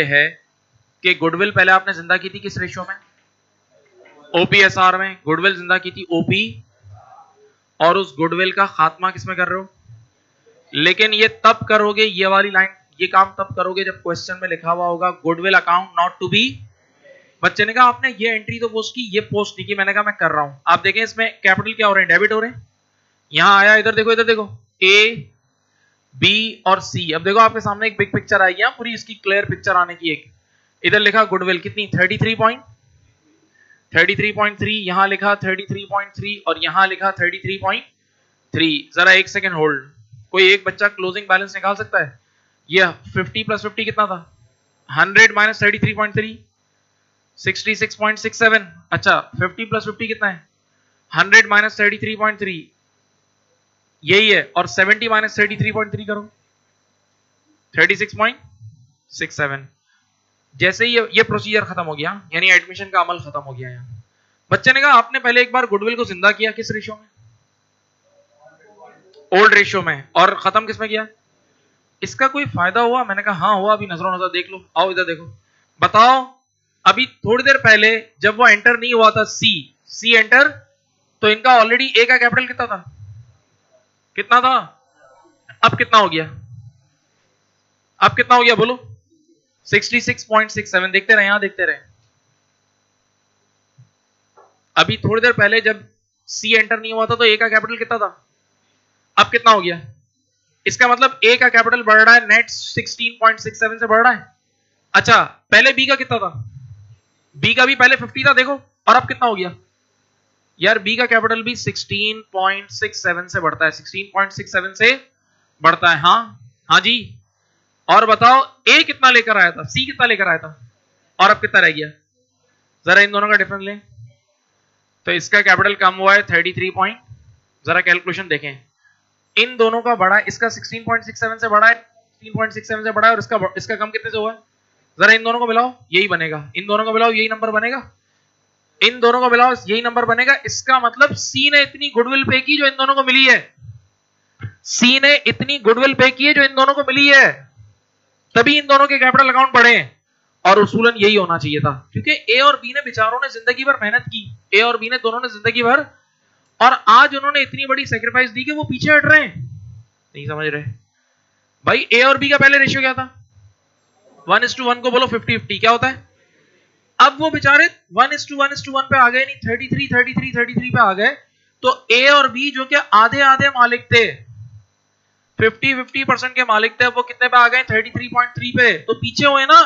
है कि गुडविल पहले आपने जिंदा की थी किस रेशियो में? ओपीएसआर में। गुडविल जिंदा की थी ओपी, और उस गुडविल का खात्मा किसमें कर रहे हो? लेकिन ये तब करोगे, ये वाली लाइन, ये काम तब करोगे जब क्वेश्चन में लिखा हुआ होगा goodwill account not to be. बच्चे ने कहा आपने ये एंट्री तो पोस्ट की, ये पोस्ट नहीं की। मैंने कहा मैं कर रहा हूं। आप देखें इसमें कैपिटल क्या हो रहे हैं? डेबिट हो रहे हैं। यहां आया, इधर देखो, इधर देखो, ए बी और सी। अब देखो आपके सामने एक बिग पिक्चर आई है पूरी, इसकी क्लियर पिक्चर आने की। एक इधर लिखा गुडविल कितनी? 33.3, यहां लिखा 33.3 और यहां लिखा 33.3। जरा एक सेकेंड होल्ड। कोई एक बच्चा क्लोजिंग बैलेंस निकाल सकता है? ये 50 + 50 कितना था? 100 - 33.3 66.67। अच्छा 50 + 50 कितना है? 100 - 33.3 यही है। और 70 - 33.3 करो, 36.67। जैसे ही ये प्रोसीजर खत्म हो गया, यानी एडमिशन का अमल खत्म हो गया। यहाँ बच्चे ने कहा आपने पहले एक बार गुडविल को जिंदा किया, किस रेशियो में? ओल्ड रेशियो में। और खत्म किसमें किया? इसका कोई फायदा हुआ? मैंने कहा हाँ हुआ, अभी नजरों नजर देख लो। आओ इधर देखो, बताओ अभी थोड़ी देर पहले जब वो एंटर नहीं हुआ था, सी एंटर, तो इनका ऑलरेडी ए का कैपिटल कितना था? कितना था? अब कितना हो गया? अब कितना हो गया बोलो? 66.67। देखते रहे, यहां देखते रहे। अभी थोड़ी देर पहले जब सी एंटर नहीं हुआ था तो ए का कैपिटल कितना था? अब कितना हो गया? इसका मतलब ए का कैपिटल बढ़ रहा है, नेट 16.67 से बढ़ रहा है। अच्छा पहले बी का कितना था? बी का भी पहले 50 था देखो, और अब कितना हो गया? यार बी का कैपिटल भी 16.67 से बढ़ता है, 16.67 से बढ़ता है। हाँ जी। और बताओ ए कितना लेकर आया था, सी कितना लेकर आया था, और अब कितना रह गया? जरा इन दोनों का डिफरेंस लें तो इसका कैपिटल कम हुआ है 33 पॉइंट, जरा कैलकुलेशन देखें, इन दोनों का बड़ा, इसका 16.67 से बड़ा है, 16.67 से बड़ा है, और इसका कम कितने से हुआ है? जरा इन दोनों को मिलाओ, यही बनेगा, इन दोनों को मिलाओ, यही नंबर बनेगा, इन दोनों को मिलाओ, यही नंबर बनेगा। इसका मतलब सी ने इतनी गुडविल पे की जो इन दोनों को मिली है, सी ने इतनी गुडविल पे की है जो इन दोनों को मिली है, तभी इन दोनों के कैपिटल अकाउंट बढ़े। और उसूलन यही होना चाहिए था, क्योंकि ए और बी ने बेचारों ने जिंदगी भर मेहनत की, ए और बी ने दोनों ने जिंदगी भर, और आज उन्होंने इतनी बड़ी सेक्रीफाइस दी कि वो पीछे हट रहे हैं। नहीं समझ रहे भाई? ए और बी का पहले रेशियो क्या था? 1:1 को बोलो 50-50 क्या होता है? अब वो बेचारे 1:1 पे आ गए, नहीं 33 पे आ गए। तो ए और बी जो कि आधे आधे मालिक थे, 50-50% के मालिक थे, वो कितने पे आ गए? 33.3 पे। तो पीछे हुए ना,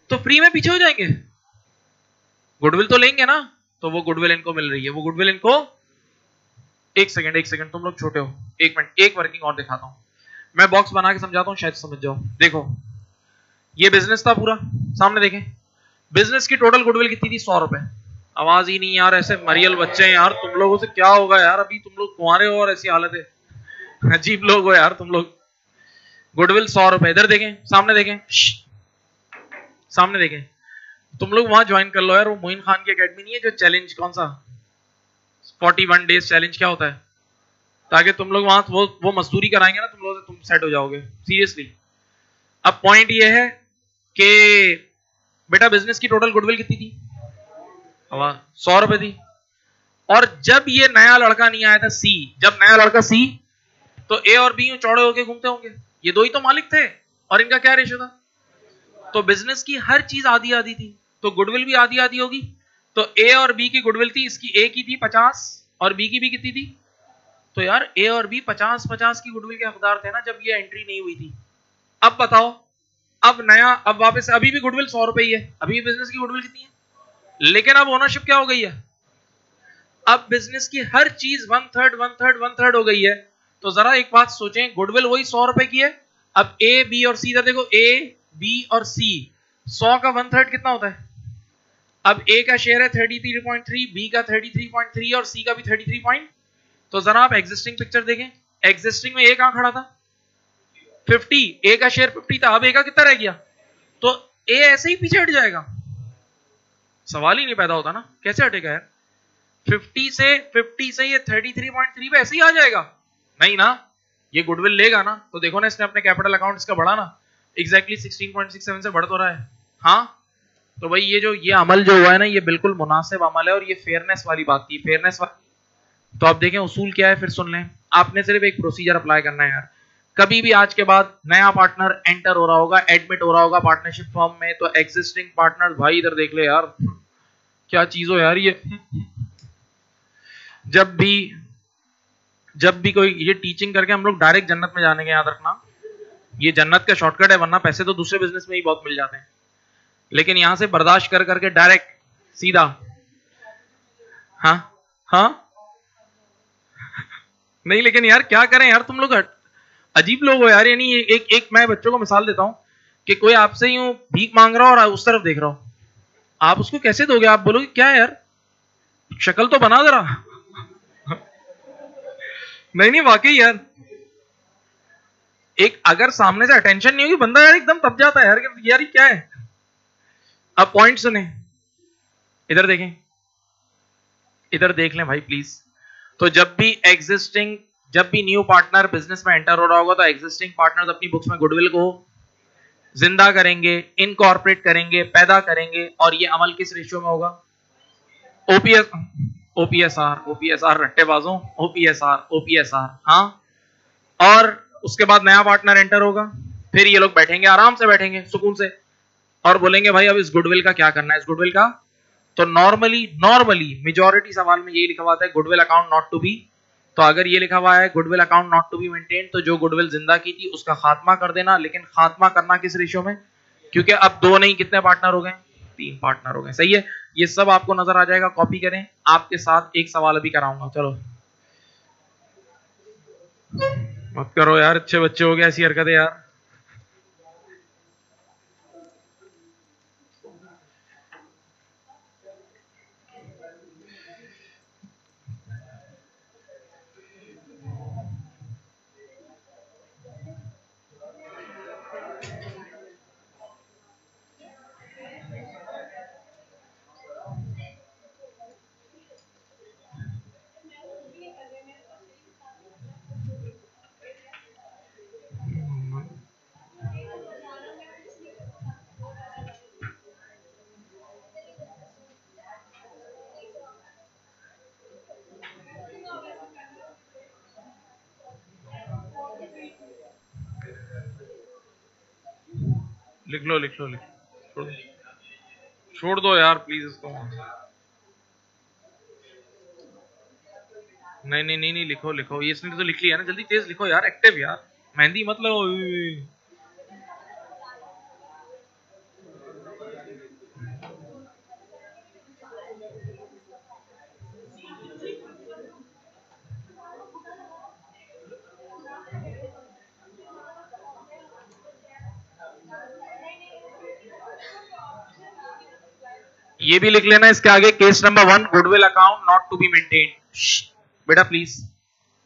तो फ्री में पीछे हो जाएंगे, गुडविल तो लेंगे ना, तो वो गुडविल इनको मिल रही है, वो गुडविल इनको। एक सेकंड तुम लोग छोटे हो, एक मिनट, एक वर्किंग और दिखाता हूं, मैं बॉक्स बना के समझाता हूं, शायद समझ जाओ। देखो ये बिजनेस था पूरा, सामने देखें, बिजनेस की टोटल गुडविल कितनी थी? 100 रुपए। आवाज ही नहीं यार, ऐसे मरियल बच्चे हैं यार, तुम लोगों से क्या होगा यार, अभी तुम लोग कुंवारे हो और ऐसी हालत है, अजीब लोग हो यार तुम लोग। गुडविल 100 रुपए, इधर देखें, सामने देखें, सामने देखें, तुम लोग वहां ज्वाइन कर लो यार, वो मोइन खान की एकेडमी नहीं है जो चैलेंज, कौन सा 41 डेज चैलेंज, क्या होता है, ताकि तुम लोग वहां वो मजदूरी कराएंगे ना तुम लोग, तुम सेट हो जाओगे सीरियसली। अब पॉइंट ये है कि बेटा बिजनेस की टोटल गुडविल कितनी थी? 100 रुपए थी। और जब ये नया लड़का नहीं आया था सी, जब नया लड़का सी, तो ए और बी चौड़े होके घूमते होंगे, ये दो ही तो मालिक थे, और इनका क्या रेशियो था? तो बिजनेस की हर चीज आधी आधी थी, तो गुडविल भी आधी आधी होगी। तो ए और बी की गुडविल थी, इसकी ए की थी 50 और बी की भी कितनी थी? तो यार ए और बी 50-50 की गुडविल के हकदार थे ना जब ये एंट्री नहीं हुई थी। अब बताओ, अब नया, अब वापस, अभी भी गुडविल 100 रुपए ही है, अभी बिजनेस की गुडविल कितनी है, लेकिन अब ओनरशिप क्या हो गई है? अब बिजनेस की हर चीज 1/3 हो गई है। तो जरा एक बात सोचें, गुडविल वही 100 रुपए की है, अब ए बी और सी, इधर देखो, ए बी और सी, 100 का 1/3 कितना होता है? अब ए का शेयर है 33.3, बी का 33.3 और सी का भी 33 तो जरा आप एग्जिस्टिंग पिक्चर देखें, एग्जिस्टिंग में ए कहां खड़ा था? 50, ए का शेयर 50 था, अब ए का कितना रह गया? तो ए ऐसे ही पीछे हट जाएगा, सवाल ही नहीं पैदा होता ना, कैसे हटेगा यार? 50 से ये 33.3 पे ऐसे ही आ जाएगा? नहीं ना, ये गुडविल लेगा ना, तो देखो ना इसने अपने कैपिटल अकाउंट इसका बढ़ा ना, एग्जैक्टली 16.67 से बढ़ तो रहा है। हाँ, तो भाई ये अमल जो हुआ है ना, ये बिल्कुल मुनासिब अमल है, और ये फेयरनेस वाली बात थी, फेयरनेस तो आप देखें उसूल क्या है, फिर सुन लें, आपने सिर्फ एक प्रोसीजर अप्लाई करना है यार। कभी भी आज के बाद नया पार्टनर एंटर हो रहा होगा, एडमिट हो रहा होगा पार्टनरशिप फर्म में, तो एग्जिस्टिंग पार्टनर, भाई इधर देख ले यार, क्या चीज हो यार ये, जब भी कोई ये टीचिंग करके हम लोग डायरेक्ट जन्नत में जाने के, याद रखना, ये जन्नत का शॉर्टकट है, वरना पैसे तो दूसरे बिजनेस में ही बहुत मिल जाते हैं, लेकिन यहां से बर्दाश्त कर करके डायरेक्ट सीधा। हाँ नहीं, लेकिन यार क्या करें यार, तुम लोग अजीब लोग हो यार। यानी एक मैं बच्चों को मिसाल देता हूं कि कोई आपसे यूं भीख मांग रहा हो और उस तरफ देख रहा हो, आप उसको कैसे दोगे? आप बोलोगे क्या है यार, शक्ल तो बना जरा। नहीं वाकई यार, एक अगर सामने से अटेंशन नहीं होगी, बंदा यार एकदम तब जाता है यार ये क्या है। अब पॉइंट सुने, इधर देखें, इधर देख लें भाई प्लीज। तो जब भी न्यू पार्टनर बिजनेस में एंटर हो रहा होगा, तो एग्जिस्टिंग पार्टनर्स अपनी बुक्स में गुडविल को जिंदा करेंगे, इनकॉर्पोरेट करेंगे, पैदा करेंगे, और ये अमल किस रेशियो में होगा? ओपीएसआर रट्टेबाजों, ओपीएसआर। हाँ, और उसके बाद नया पार्टनर एंटर होगा, फिर ये लोग बैठेंगे, आराम से बैठेंगे सुकून से, और बोलेंगे भाई अब इस गुडविल का क्या करना है, इस गुडविल का। तो नॉर्मली मेजॉरिटी सवाल में यही लिखा हुआ है, goodwill account not to be. तो अगर ये लिखा हुआ है goodwill account not to be maintain, तो जो गुडविल जिंदा की थी उसका खात्मा कर देना, लेकिन खात्मा करना किस रेशियो में? क्योंकि अब दो नहीं, कितने पार्टनर हो गए? 3 पार्टनर हो गए, सही है। ये सब आपको नजर आ जाएगा, कॉपी करें। आपके साथ एक सवाल अभी कराऊंगा, चलो। मत करो यार, अच्छे बच्चे हो गए, ऐसी हरकतें यार। लिख लो लिख लो लिख लो। छोड़ दो यार प्लीज इसको। नहीं नहीं नहीं नहीं, लिखो लिखो, ये इसने तो लिख लिया ना, जल्दी तेज लिखो यार, एक्टिव यार। मेहंदी मत लो। ये भी लिख लेना इसके आगे, case number 1 goodwill account not to be maintain. बेटा प्लीज,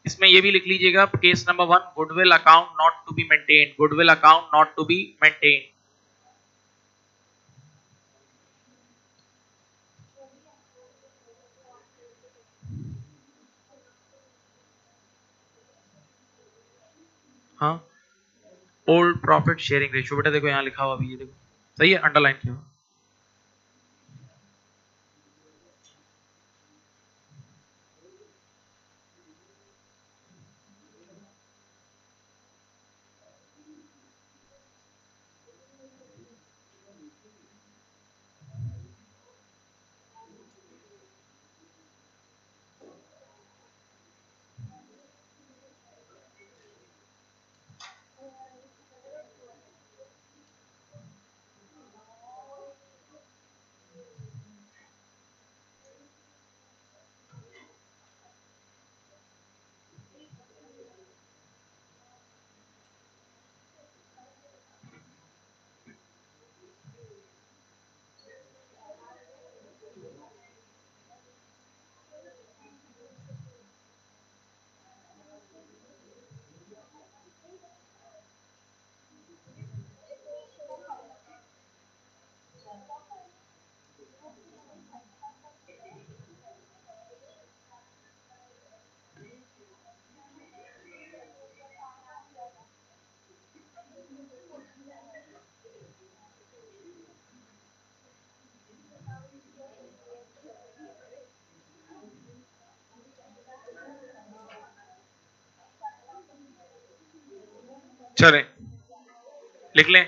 इसमें ये भी लिख लीजिएगा, case number 1 goodwill account not to be maintain, goodwill account not to be maintain. हाँ, ओल्ड प्रॉफिट शेयरिंग रेशियो, बेटा देखो यहाँ लिखा हुआ अभी, ये देखो सही है, अंडरलाइन किया। चले लिख लें।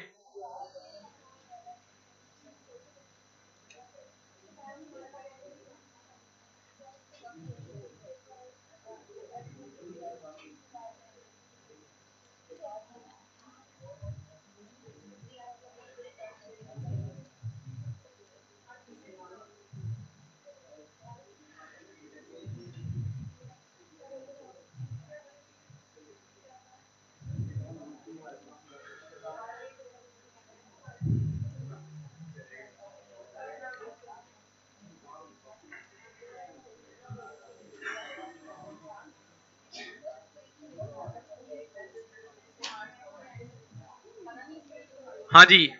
हाँ जी।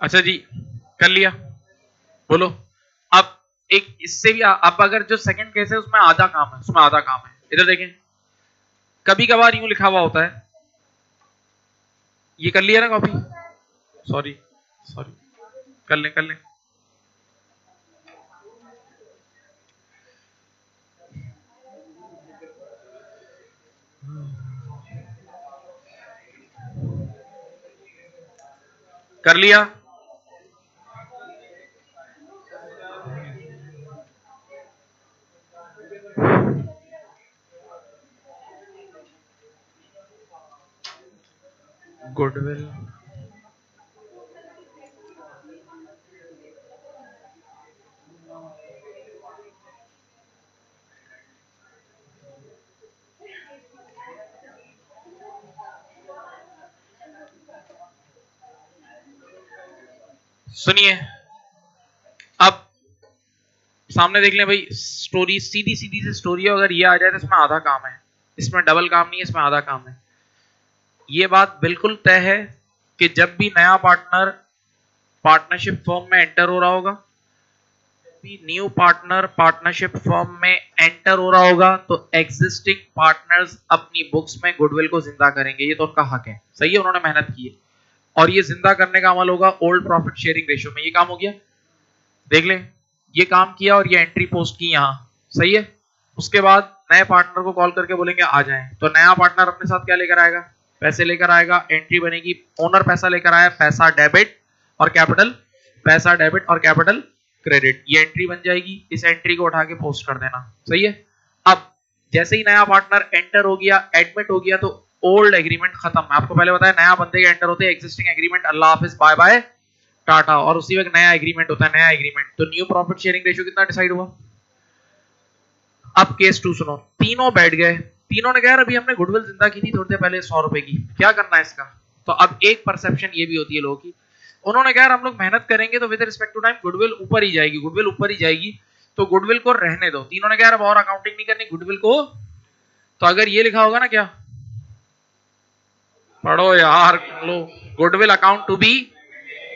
अच्छा जी, कर लिया, बोलो। अब एक इससे भी अब अगर जो सेकंड केस है उसमें आधा काम है, उसमें आधा काम है, इधर देखें। कभी कभार यूं लिखा हुआ होता है, ये कर लिया ना कॉपी, सॉरी सॉरी, कर लें कर लें। कर लिया, गुडविल। सुनिए, अब सामने देख लें भाई, स्टोरी सीधी सीधी से स्टोरी है, अगर ये आ जाए तो इसमें आधा काम है, इसमें डबल काम नहीं है, इसमें आधा काम है। ये बात बिल्कुल तय है कि जब भी नया पार्टनर पार्टनरशिप फर्म में एंटर हो रहा होगा, भी न्यू पार्टनर पार्टनरशिप फर्म में एंटर हो रहा होगा, तो एग्जिस्टिंग पार्टनर्स अपनी बुक्स में गुडविल को जिंदा करेंगे। ये तो उनका हक है, सही है, उन्होंने मेहनत की है, और ये जिंदा करने का अमल होगा ओल्ड प्रॉफिट शेयरिंग रेशियो में। ये काम हो गया, देख लें, ये काम किया और ये एंट्री पोस्ट की यहां, सही है। उसके बाद नए पार्टनर को कॉल करके बोलेंगे आ जाएं, तो नया पार्टनर अपने साथ क्या लेकर आएगा, पैसे लेकर आएगा, एंट्री बनेगी, ओनर पैसा लेकर आया, पैसा डेबिट और कैपिटल, पैसा डेबिट और कैपिटल क्रेडिट, ये एंट्री बन जाएगी। इस एंट्री को उठा के पोस्ट कर देना, सही है। अब जैसे ही नया पार्टनर एंटर हो गया, एडमिट हो गया, तो ओल्ड एग्रीमेंट खत्म। मैं आपको पहले बताया, नया बंदे के एंटर होते हैं, एग्जिस्टिंग एग्रीमेंट अल्लाह हाफिज बाय बाय टाटा, और उसी वक्त नया एग्रीमेंट होता है, नया एग्रीमेंट। तो न्यू प्रॉफिट शेयरिंग रेशियो कितना डिसाइड हुआ। अब केस टू सुनो, तीनों बैठ गए, तीनों ने कहा यार अभी हमने गुडविल जिंदा की थी थोड़ी देर पहले 100 रुपए की, क्या करना है इसका। तो अब एक परसेप्शन ये भी होती है लोगों की, उन्होंने कहा यार हम लोग मेहनत करेंगे तो with respect to time goodwill ऊपर ही जाएगी, गुडविल ऊपर ही जाएगी, तो गुडविल को रहने दो। तीनों ने कहा यार अब और अकाउंटिंग नहीं करनी गुडविल को। तो अगर ये लिखा होगा ना, क्या पढ़ो यार, लो, गुडविल अकाउंट टू बी,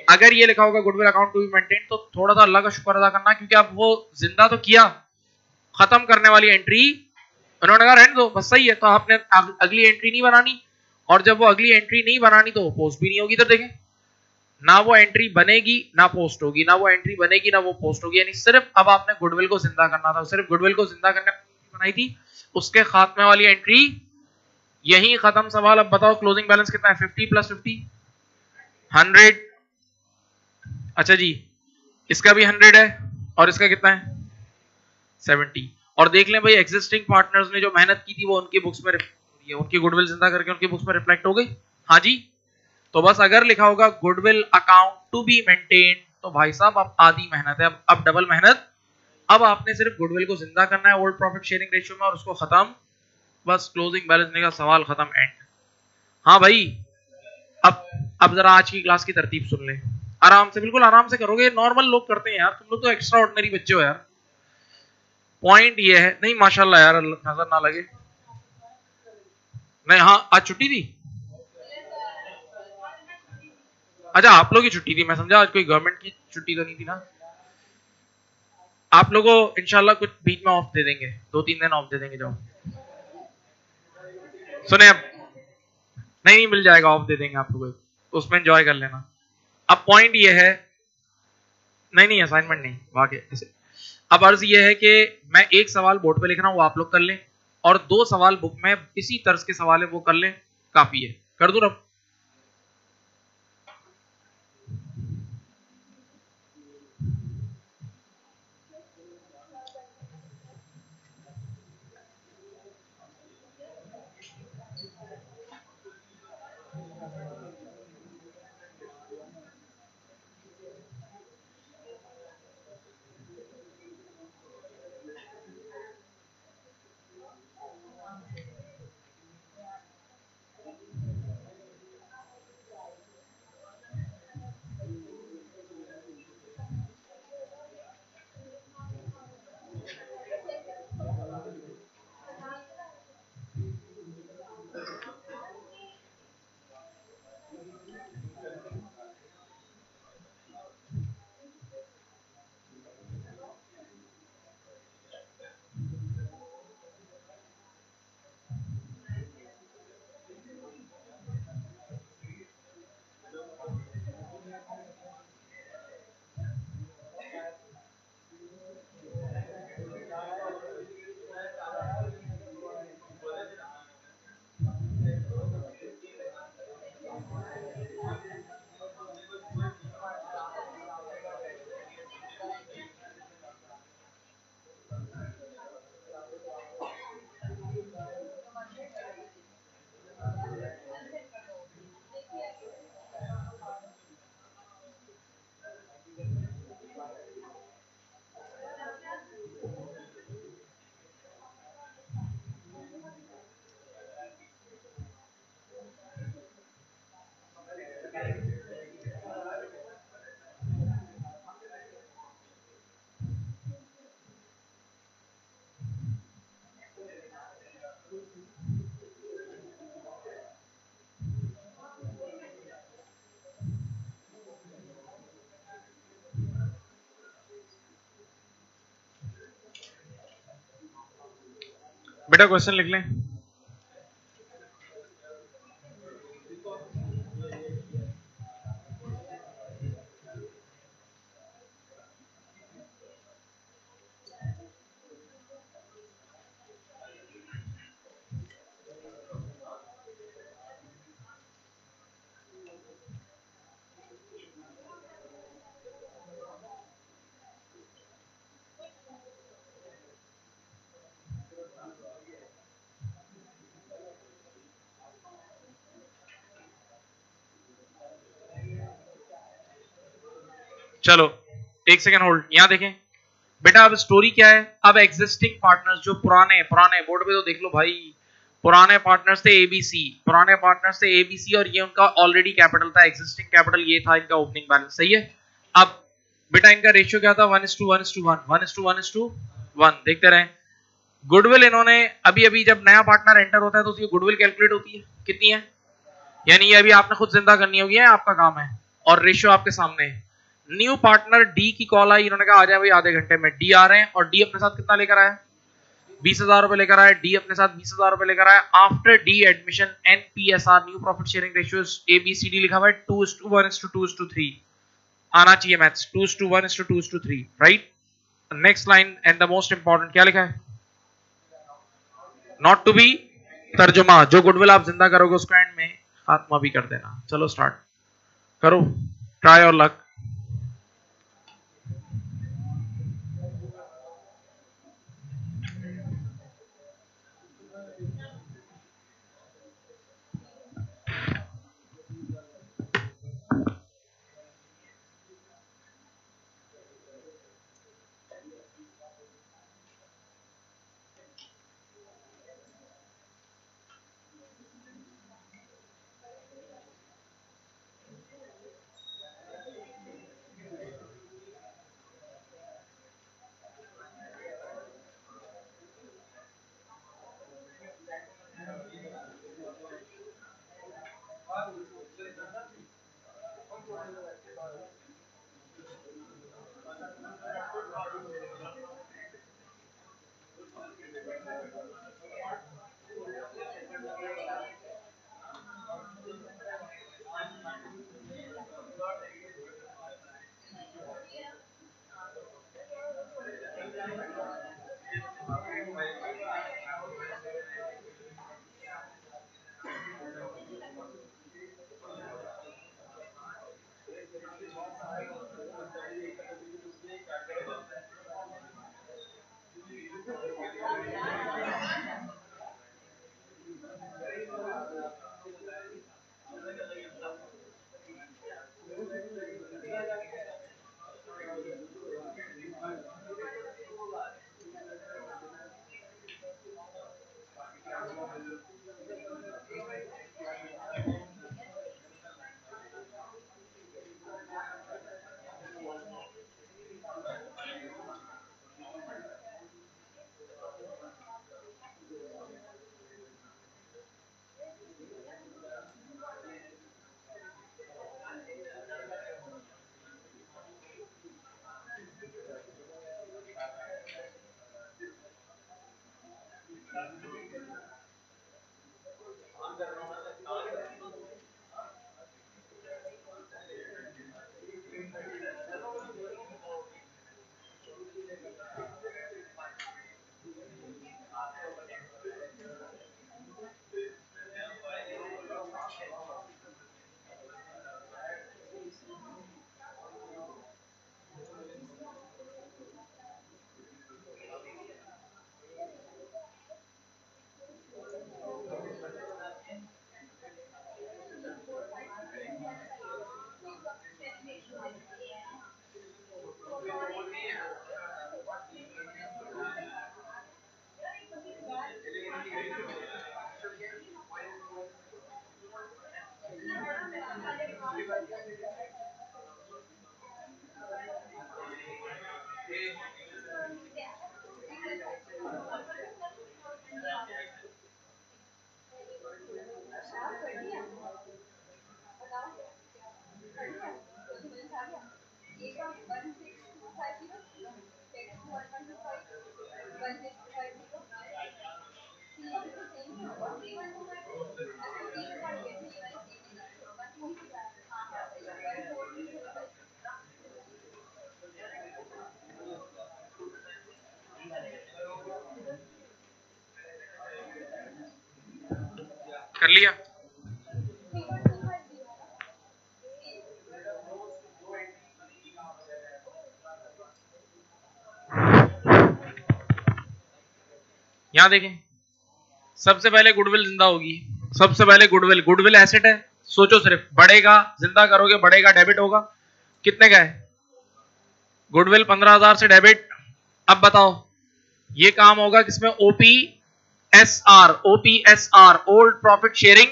अगर ये लिखा होगा goodwill account to be maintain, तो थोड़ा सा अल्लाह का शुक्र अदा करना, क्योंकि अब वो जिंदा तो किया, खत्म करने वाली एंट्री उन्होंने कहा रहने दो, बस सही है। तो आपने अगली एंट्री नहीं बनानी, और जब वो अगली एंट्री नहीं बनानी तो पोस्ट भी नहीं होगी। इधर देखें, ना वो एंट्री बनेगी ना पोस्ट होगी, ना वो एंट्री बनेगी ना वो पोस्ट होगी, यानी सिर्फ अब आपने गुडविल को जिंदा करना था, सिर्फ गुडविल को जिंदा करने बनाई थी, उसके खात्मे वाली एंट्री यही खत्म। सवाल अब बताओ क्लोजिंग बैलेंस कितना है, 50 प्लस 50 100। अच्छा जी, इसका भी 100 है, और इसका कितना है 70। और देख लें भाई, एग्जिस्टिंग पार्टनर्स ने जो मेहनत की थी वो उनकी बुक्स में है, उनकी गुडविल जिंदा करके उनकी बुक्स में रिफ्लेक्ट हो गई। हाँ जी, तो बस अगर लिखा होगा goodwill account to be maintain, तो भाई साहब अब आधी मेहनत है, अब डबल मेहनत। अब आपने सिर्फ गुडविल को जिंदा करना है ओल्ड प्रॉफिट शेयरिंग रेशियो में, और उसको खत्म, बस क्लोजिंग बैलेंस का सवाल खत्म, एंड। हाँ भाई, अब अब जरा आज की क्लास की तरतीब सुन ले, आराम से, बिल्कुल आराम से करोगे, नॉर्मल लोग करते हैं यार, तुम लोग तो एक्स्ट्रा ऑर्डिनरी बच्चे हो यार। पॉइंट ये है, नहीं माशाल्लाह यार, नजर ना लगे, नहीं, हाँ आज छुट्टी थी, अच्छा आप लोग की छुट्टी थी, मैं समझा आज कोई गवर्नमेंट की छुट्टी तो नहीं थी ना। आप लोगों को इंशाल्लाह कुछ बीच में ऑफ दे देंगे, 2-3 दिन ऑफ दे देंगे, जाओ। सुने अब, नहीं नहीं मिल जाएगा, ऑफ दे देंगे आप लोगों को, उसमें एंजॉय कर लेना। अब पॉइंट ये है, नहीं नहीं असाइनमेंट नहीं, वाकई ऐसे। अब अर्ज ये है कि मैं एक सवाल बोर्ड पे लिख रहा हूं, वो आप लोग कर लें, और 2 सवाल बुक में इसी तर्ज के सवाल है वो कर लें, काफी है। कर दूं अब। बेटा क्वेश्चन लिख लें। चलो एक सेकेंड होल्ड, यहां देखें बेटा। अब स्टोरी क्या है, अब एग्जिस्टिंग पार्टनर्स जो पुराने पुराने बोर्ड पे तो देख लो भाई, पुराने पार्टनर्स थे एबीसी, पुराने पार्टनर्स थे एबीसी, और ये उनका ऑलरेडी कैपिटल था, एग्जिस्टिंग कैपिटल ये था इनका ओपनिंग बैलेंस, सही है। अब बेटा इनका रेशियो क्या था, 1:1:1 1:1:1 देखते रहे। गुडविल इन्होंने अभी अभी जब नया पार्टनर एंटर होता है तो उसकी गुडविल कैलकुलेट होती है, कितनी है, यानी ये अभी आपने खुद जिंदा करनी होगी, है आपका काम है, और रेशियो आपके सामने है। न्यू पार्टनर डी की कॉल आई, इन्होंने कहा आ जाए भाई आधे घंटे में। डी आ रहे हैं और डी अपने साथ कितना लेकर आया, 20,000 रुपए लेकर आया। डी अपने साथ 20,000 रुपए लेकर आया। After the admission NPSR new profit sharing ratio ABCD लिखा हुआ है 2:1:2:3 आना चाहिए maths, 2:1:2:3 right. Next line and the most important क्या लिखा है, नॉट टू बी तर्जुमा, जो गुडविल आप जिंदा करोगे उसको एंड में खात्मा भी कर देना। चलो स्टार्ट करो, ट्राई और लक। लिया? यहां देखें, सबसे पहले गुडविल जिंदा होगी। सबसे पहले गुडविल, गुडविल एसेट है। सोचो सिर्फ, बढ़ेगा, जिंदा करोगे बढ़ेगा, डेबिट होगा। कितने का है गुडविल? 15,000 से डेबिट। अब बताओ ये काम होगा किसमें? OPSR. OPSR old profit sharing,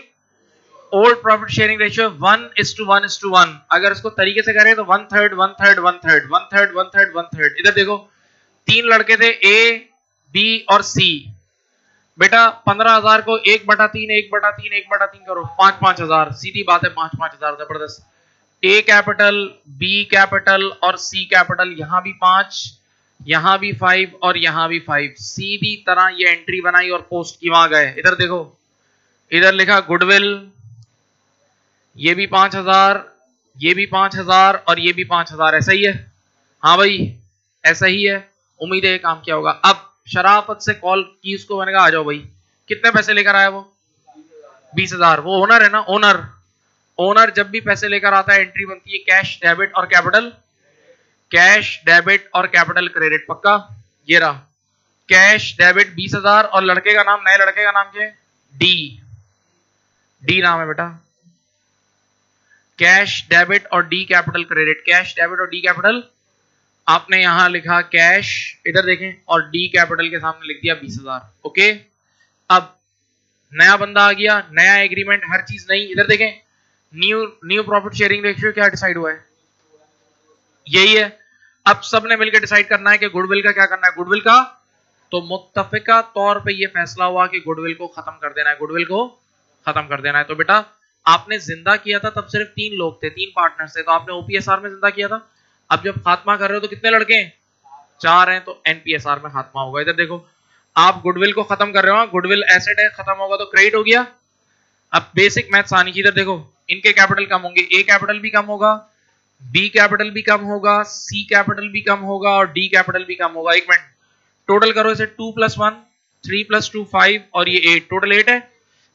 old profit sharing ratio 1:1:1। अगर इसको तरीके से करें तो 1/3 1/3 1/3 1/3 1/3 1/3। इधर देखो, तीन लड़के थे, ए बी और सी। बेटा 15,000 को 1/3 1/3 1/3 करो, 5,000। सीधी बात है, 5,000। जबरदस्त। ए कैपिटल, बी कैपिटल और सी कैपिटल। यहां भी 5, यहां भी 5 और यहां भी 5। सीधी तरह ये एंट्री बनाई और पोस्ट की, वहां गए। इधर देखो, इधर लिखा गुडविल, ये भी 5,000, ये भी 5,000 और ये भी 5,000। ऐसा ही है? हाँ भाई ऐसा ही है। उम्मीद है ये काम किया होगा। अब शराफत से कॉल की उसको, मैंने कहा आ जाओ भाई। कितने पैसे लेकर आया वो? 20,000। वो ओनर है ना, ओनर। ओनर जब भी पैसे लेकर आता है एंट्री बनती है कैश डेबिट और कैपिटल, कैश डेबिट और कैपिटल क्रेडिट। पक्का? ये रहा कैश डेबिट 20,000। और लड़के का नाम, नए लड़के का नाम क्या है? डी। डी नाम है बेटा। कैश डेबिट और D capital credit. Cash debit और डी कैपिटल। आपने यहां लिखा कैश, इधर देखें, और डी कैपिटल के सामने लिख दिया 20,000। ओके, अब नया बंदा आ गया, नया एग्रीमेंट, हर चीज नई। इधर देखें, new new profit sharing ratio क्या डिसाइड हुआ है? यही है। अब सबने मिलकर डिसाइड करना है कि गुडविल का क्या करना है। गुडविल का तो मुत्तफिका तौर पे ये फैसला हुआ कि गुडविल को खत्म कर देना है। गुडविल को खत्म कर देना है। तो बेटा आपने जिंदा किया था तब सिर्फ 3 लोग थे, 3 पार्टनर्स थे, तो आपने ओपीएसआर में जिंदा किया था। अब जब खात्मा कर रहे हो तो कितने लड़के हैं? 4 हैं, तो एनपीएसआर में खात्मा होगा। इधर देखो, आप गुडविल को खत्म कर रहे हो, गुडविल एसेट है, खत्म होगा तो क्रेडिट हो गया। अब बेसिक मैथ्स आनी चाहिए। इधर देखो, इनके कैपिटल कम होंगे, ए कैपिटल भी कम होगा, बी कैपिटल भी कम होगा, सी कैपिटल भी कम होगा और डी कैपिटल भी कम होगा। एक मिनट, टोटल करो इसे। 2 + 1 3 + 2 5 और ये 8, टोटल 8 है।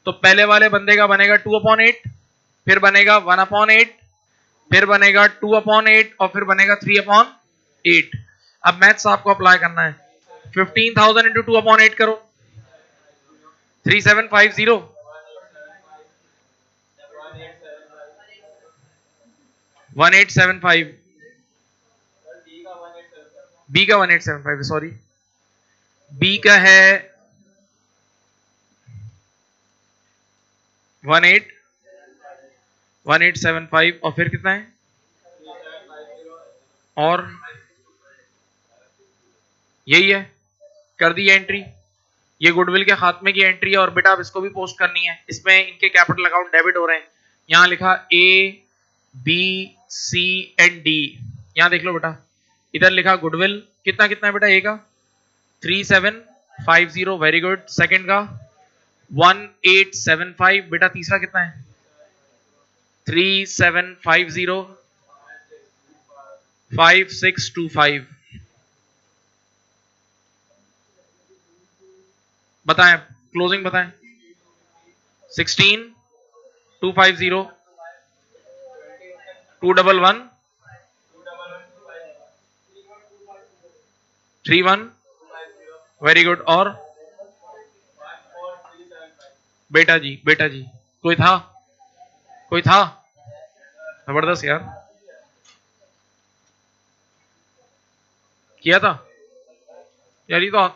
तो पहले वाले बंदे का बनेगा 2/8, फिर बनेगा 1/8, फिर बनेगा 2/8 और फिर बनेगा 3/8। अब मैथ्स आपको अप्लाई करना है। 15,000 इंटू 2/8 करो, 3750। 1875। बी का 1875, सॉरी, बी का है 1875 और फिर कितना है? और यही है, कर दी एंट्री। ये गुडविल के खात्मे की एंट्री है। और बेटा अब इसको भी पोस्ट करनी है। इसमें इनके कैपिटल अकाउंट डेबिट हो रहे हैं। यहां लिखा A B C and D. यहां देख लो बेटा, इधर लिखा गुडविल कितना कितना है बेटा? ए का 3750, वेरी गुड। सेकंड का 1875। बेटा तीसरा कितना है? 3750 5625। बताएं, क्लोजिंग बताएं। 16 250 211 31, वेरी गुड। और बेटा जी, बेटा जी, कोई था? कोई था? जबरदस्त यार, किया था यार। ये तो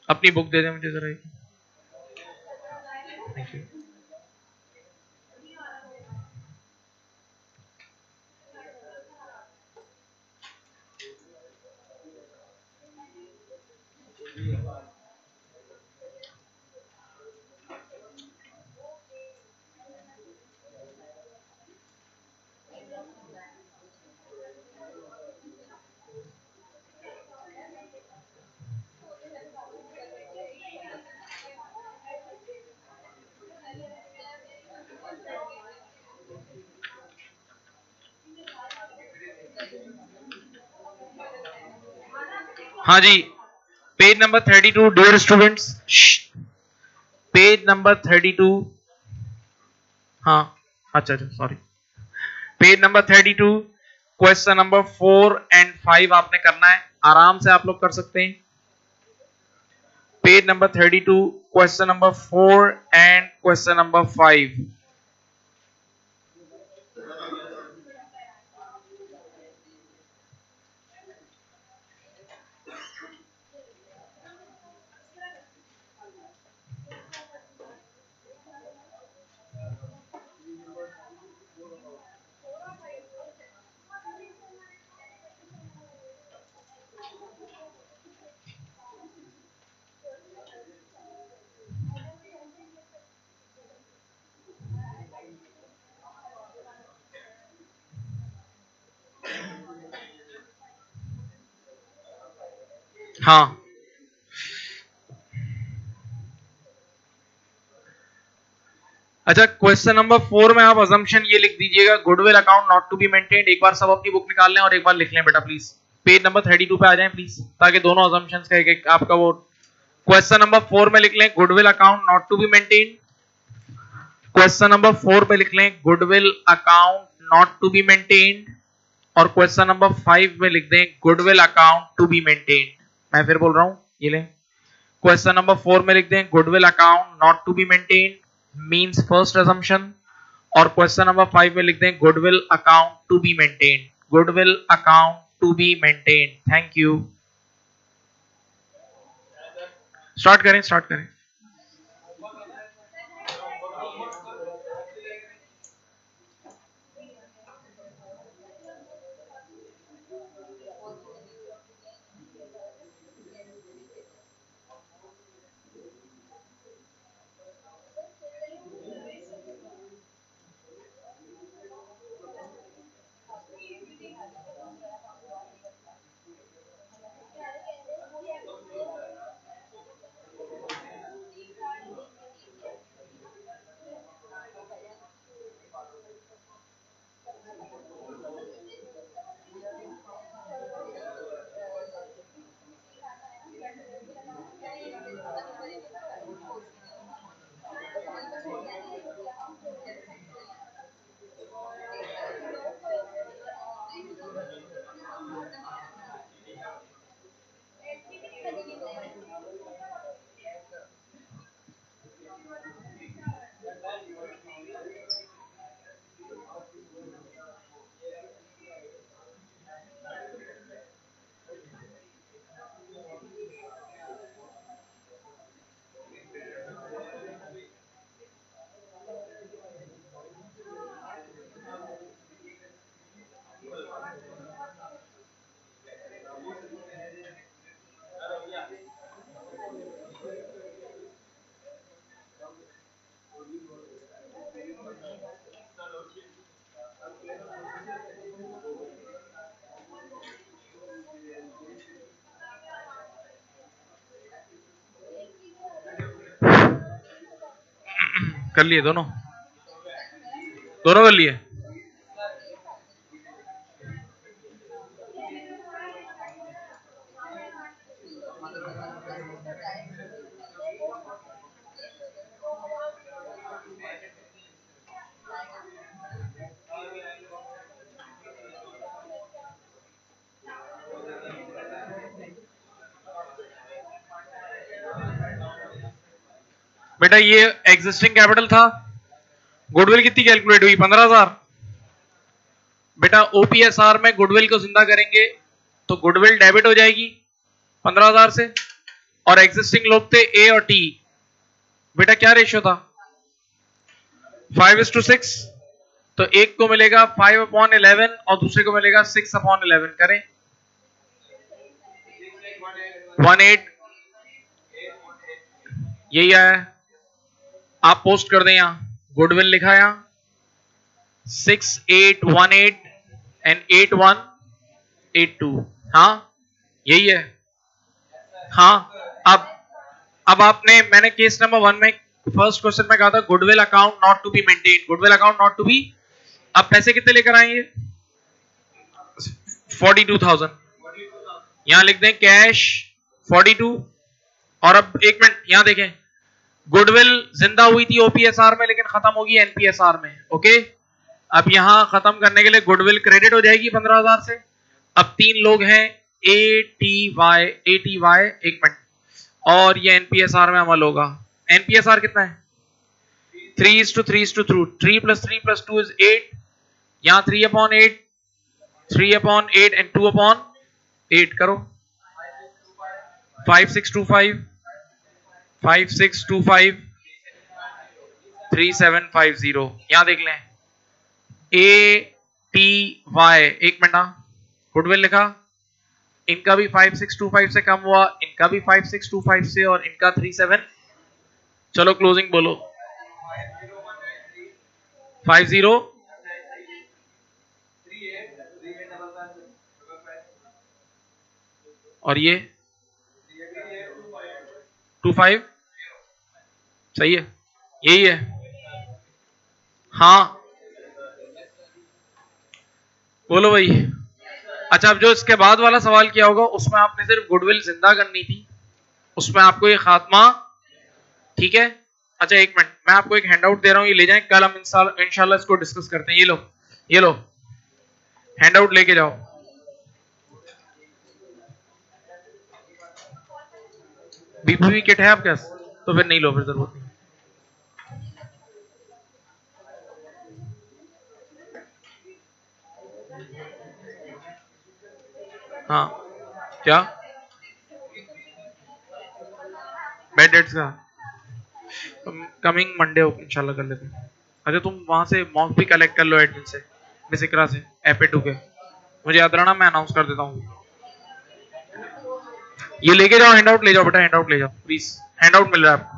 अपनी बुक दे दे मुझे जरा। Thank you. हाँ जी, page number 32 dear students, page number 32। हाँ अच्छा sorry, page number 32 question number 4 and 5 आपने करना है, आराम से आप लोग कर सकते हैं। Page number 32 question number 4 and question number 5। हाँ अच्छा, क्वेश्चन नंबर 4 में आप अजम्पशन ये लिख दीजिएगा, goodwill account not to be maintained. एक बार सब अपनी बुक निकाल लें और एक बार लिख लें बेटा प्लीज, पेज नंबर 32 पे आ जाएं प्लीज, ताकि दोनों अजम्पशंस का एक आपका वो क्वेश्चन नंबर 4 में लिख लें goodwill account not to be maintained. Question number 4 पे लिख लें goodwill account not to be maintained, और क्वेश्चन नंबर 5 में लिख दें goodwill account to be maintained. मैं फिर बोल रहा हूं, ये लें, क्वेश्चन नंबर 4 में लिख दें goodwill account not to be maintained means first assumption, और क्वेश्चन नंबर 5 में लिख दें goodwill account to be maintained, goodwill account to be maintained. Thank you. Start करें, स्टार्ट करें। कर लिए दोनों, दोनों कर लिए। बेटा ये एग्जिस्टिंग कैपिटल था, गुडविल कितनी कैलकुलेट हुई? 15,000। बेटा ओपीएसआर में गुडविल को जिंदा करेंगे तो गुडविल डेबिट हो जाएगी 15,000 से, और एग्जिस्टिंग लोग थे ए और टी। बेटा क्या रेशियो था? 5:6। तो एक को मिलेगा 5/11 और दूसरे को मिलेगा 6/11। करें 18, यही आया। आप पोस्ट कर दें, यहां गुडविल लिखा, यहां 6818 एंड 8182। हाँ यही है। हाँ अब आपने, मैंने केस नंबर 1 में फर्स्ट क्वेश्चन में कहा था goodwill account not to be maintain, goodwill account not to be. अब पैसे कितने लेकर आएंगे? 42,000। यहां लिख दें कैश 42। और अब एक मिनट यहां देखें, गुडविल जिंदा हुई थी ओपीएसआर में लेकिन खत्म होगी एनपीएसआर में। ओके, अब यहां खत्म करने के लिए गुडविल क्रेडिट हो जाएगी 15,000 से। अब 3 लोग हैं एटीवाई, एक मिनट, और ये एनपीएसआर में अमल होगा। एनपीएसआर कितना है? 3:3:2, 3 + 3 + 2 is 8। यहां 3/8, 3/8 and 2/8 करो। 5625, 5625, 3750। यहां देख लें ATY, एक मिनट, गुडविल लिखा, इनका भी 5625 से कम हुआ, इनका भी 5625 से, और इनका 37। चलो क्लोजिंग बोलो। 50 और ये 25। सही है, यही है। हाँ बोलो भाई। अच्छा, अब जो इसके बाद वाला सवाल किया होगा उसमें आपने सिर्फ गुडविल जिंदा करनी थी, उसमें आपको ये खात्मा, ठीक है। अच्छा एक मिनट, मैं आपको एक हैंडआउट दे रहा हूँ, ये ले जाएं, कल हम इंशाल्लाह इसको डिस्कस करते हैं। ये लो, ये लो हैंडआउट लेके जाओ। बीपीवी किट है आपके पास? तो फिर नहीं लो, फिर जरूरत नहीं। हाँ क्या बेड डेट्स का कमिंग मंडे हो इंशाल्लाह कर लेते हैं। अच्छा तुम वहां से मॉक भी कलेक्ट कर लो एडमिन से, मिस इकरा से, एपे2 के। मुझे याद रहना, मैं अनाउंस कर देता हूँ। ये लेके जाओ हैंडआउट, ले जाओ बेटा, हैंडआउट ले जाओ प्लीज, हैंडआउट मिल रहा है आपको।